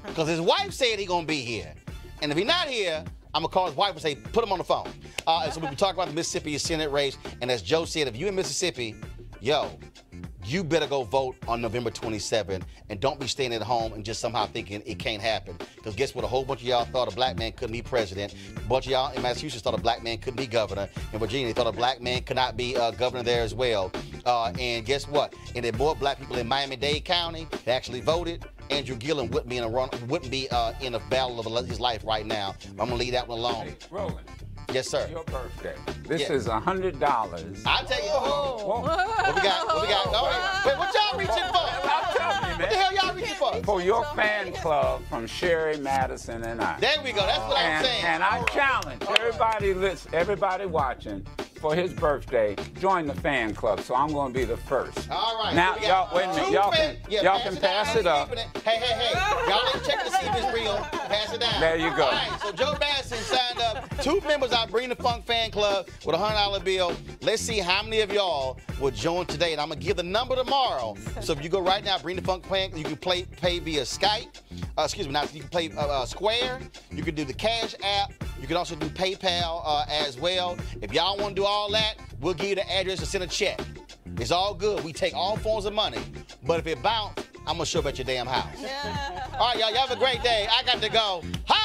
because his wife said he going to be here. And if he's not here, I'm going to call his wife and say, put him on the phone. And so we'll be talking about the Mississippi Senate race. And as Joe said, if you're in Mississippi, you better go vote on November 27th. And don't be staying at home and just somehow thinking it can't happen. Because guess what? A whole bunch of y'all thought a black man couldn't be president. A bunch of y'all in Massachusetts thought a black man couldn't be governor. In Virginia, they thought a black man could not be governor there as well. And guess what? And there are more black people in Miami-Dade County that actually voted. Andrew Gillum wouldn't be in a battle of his life right now. I'm going to leave that one alone. Hey, Roland. Yes, sir. Your birthday. This is $100. I'll tell you. What we got? Wait, what y'all reaching for? I'm telling you, man. What the hell y'all reaching for? For your fan club from Sherry, Madison, and I. There we go. That's what I'm saying. And I challenge everybody watching for his birthday, join the fan club. So I'm going to be the first. All right. Now, y'all, wait a minute. Y'all can pass it up. Hey. Y'all ain't checking to see if it's real. Pass it down. There you go. All right. So Joe Madison signed up 2 members out Bring the Funk fan club with a $100 bill. Let's see how many of y'all will join today. And I'm going to give the number tomorrow. So if you go right now, Bring the Funk fan, you can pay via Skype. You can play Square. You can do the Cash app. You can also do PayPal as well. If y'all want to do all that, we'll give you the address to send a check. It's all good. We take all forms of money. But if it bounce, I'm going to show up at your damn house. All right, y'all have a great day. I got to go. Hi!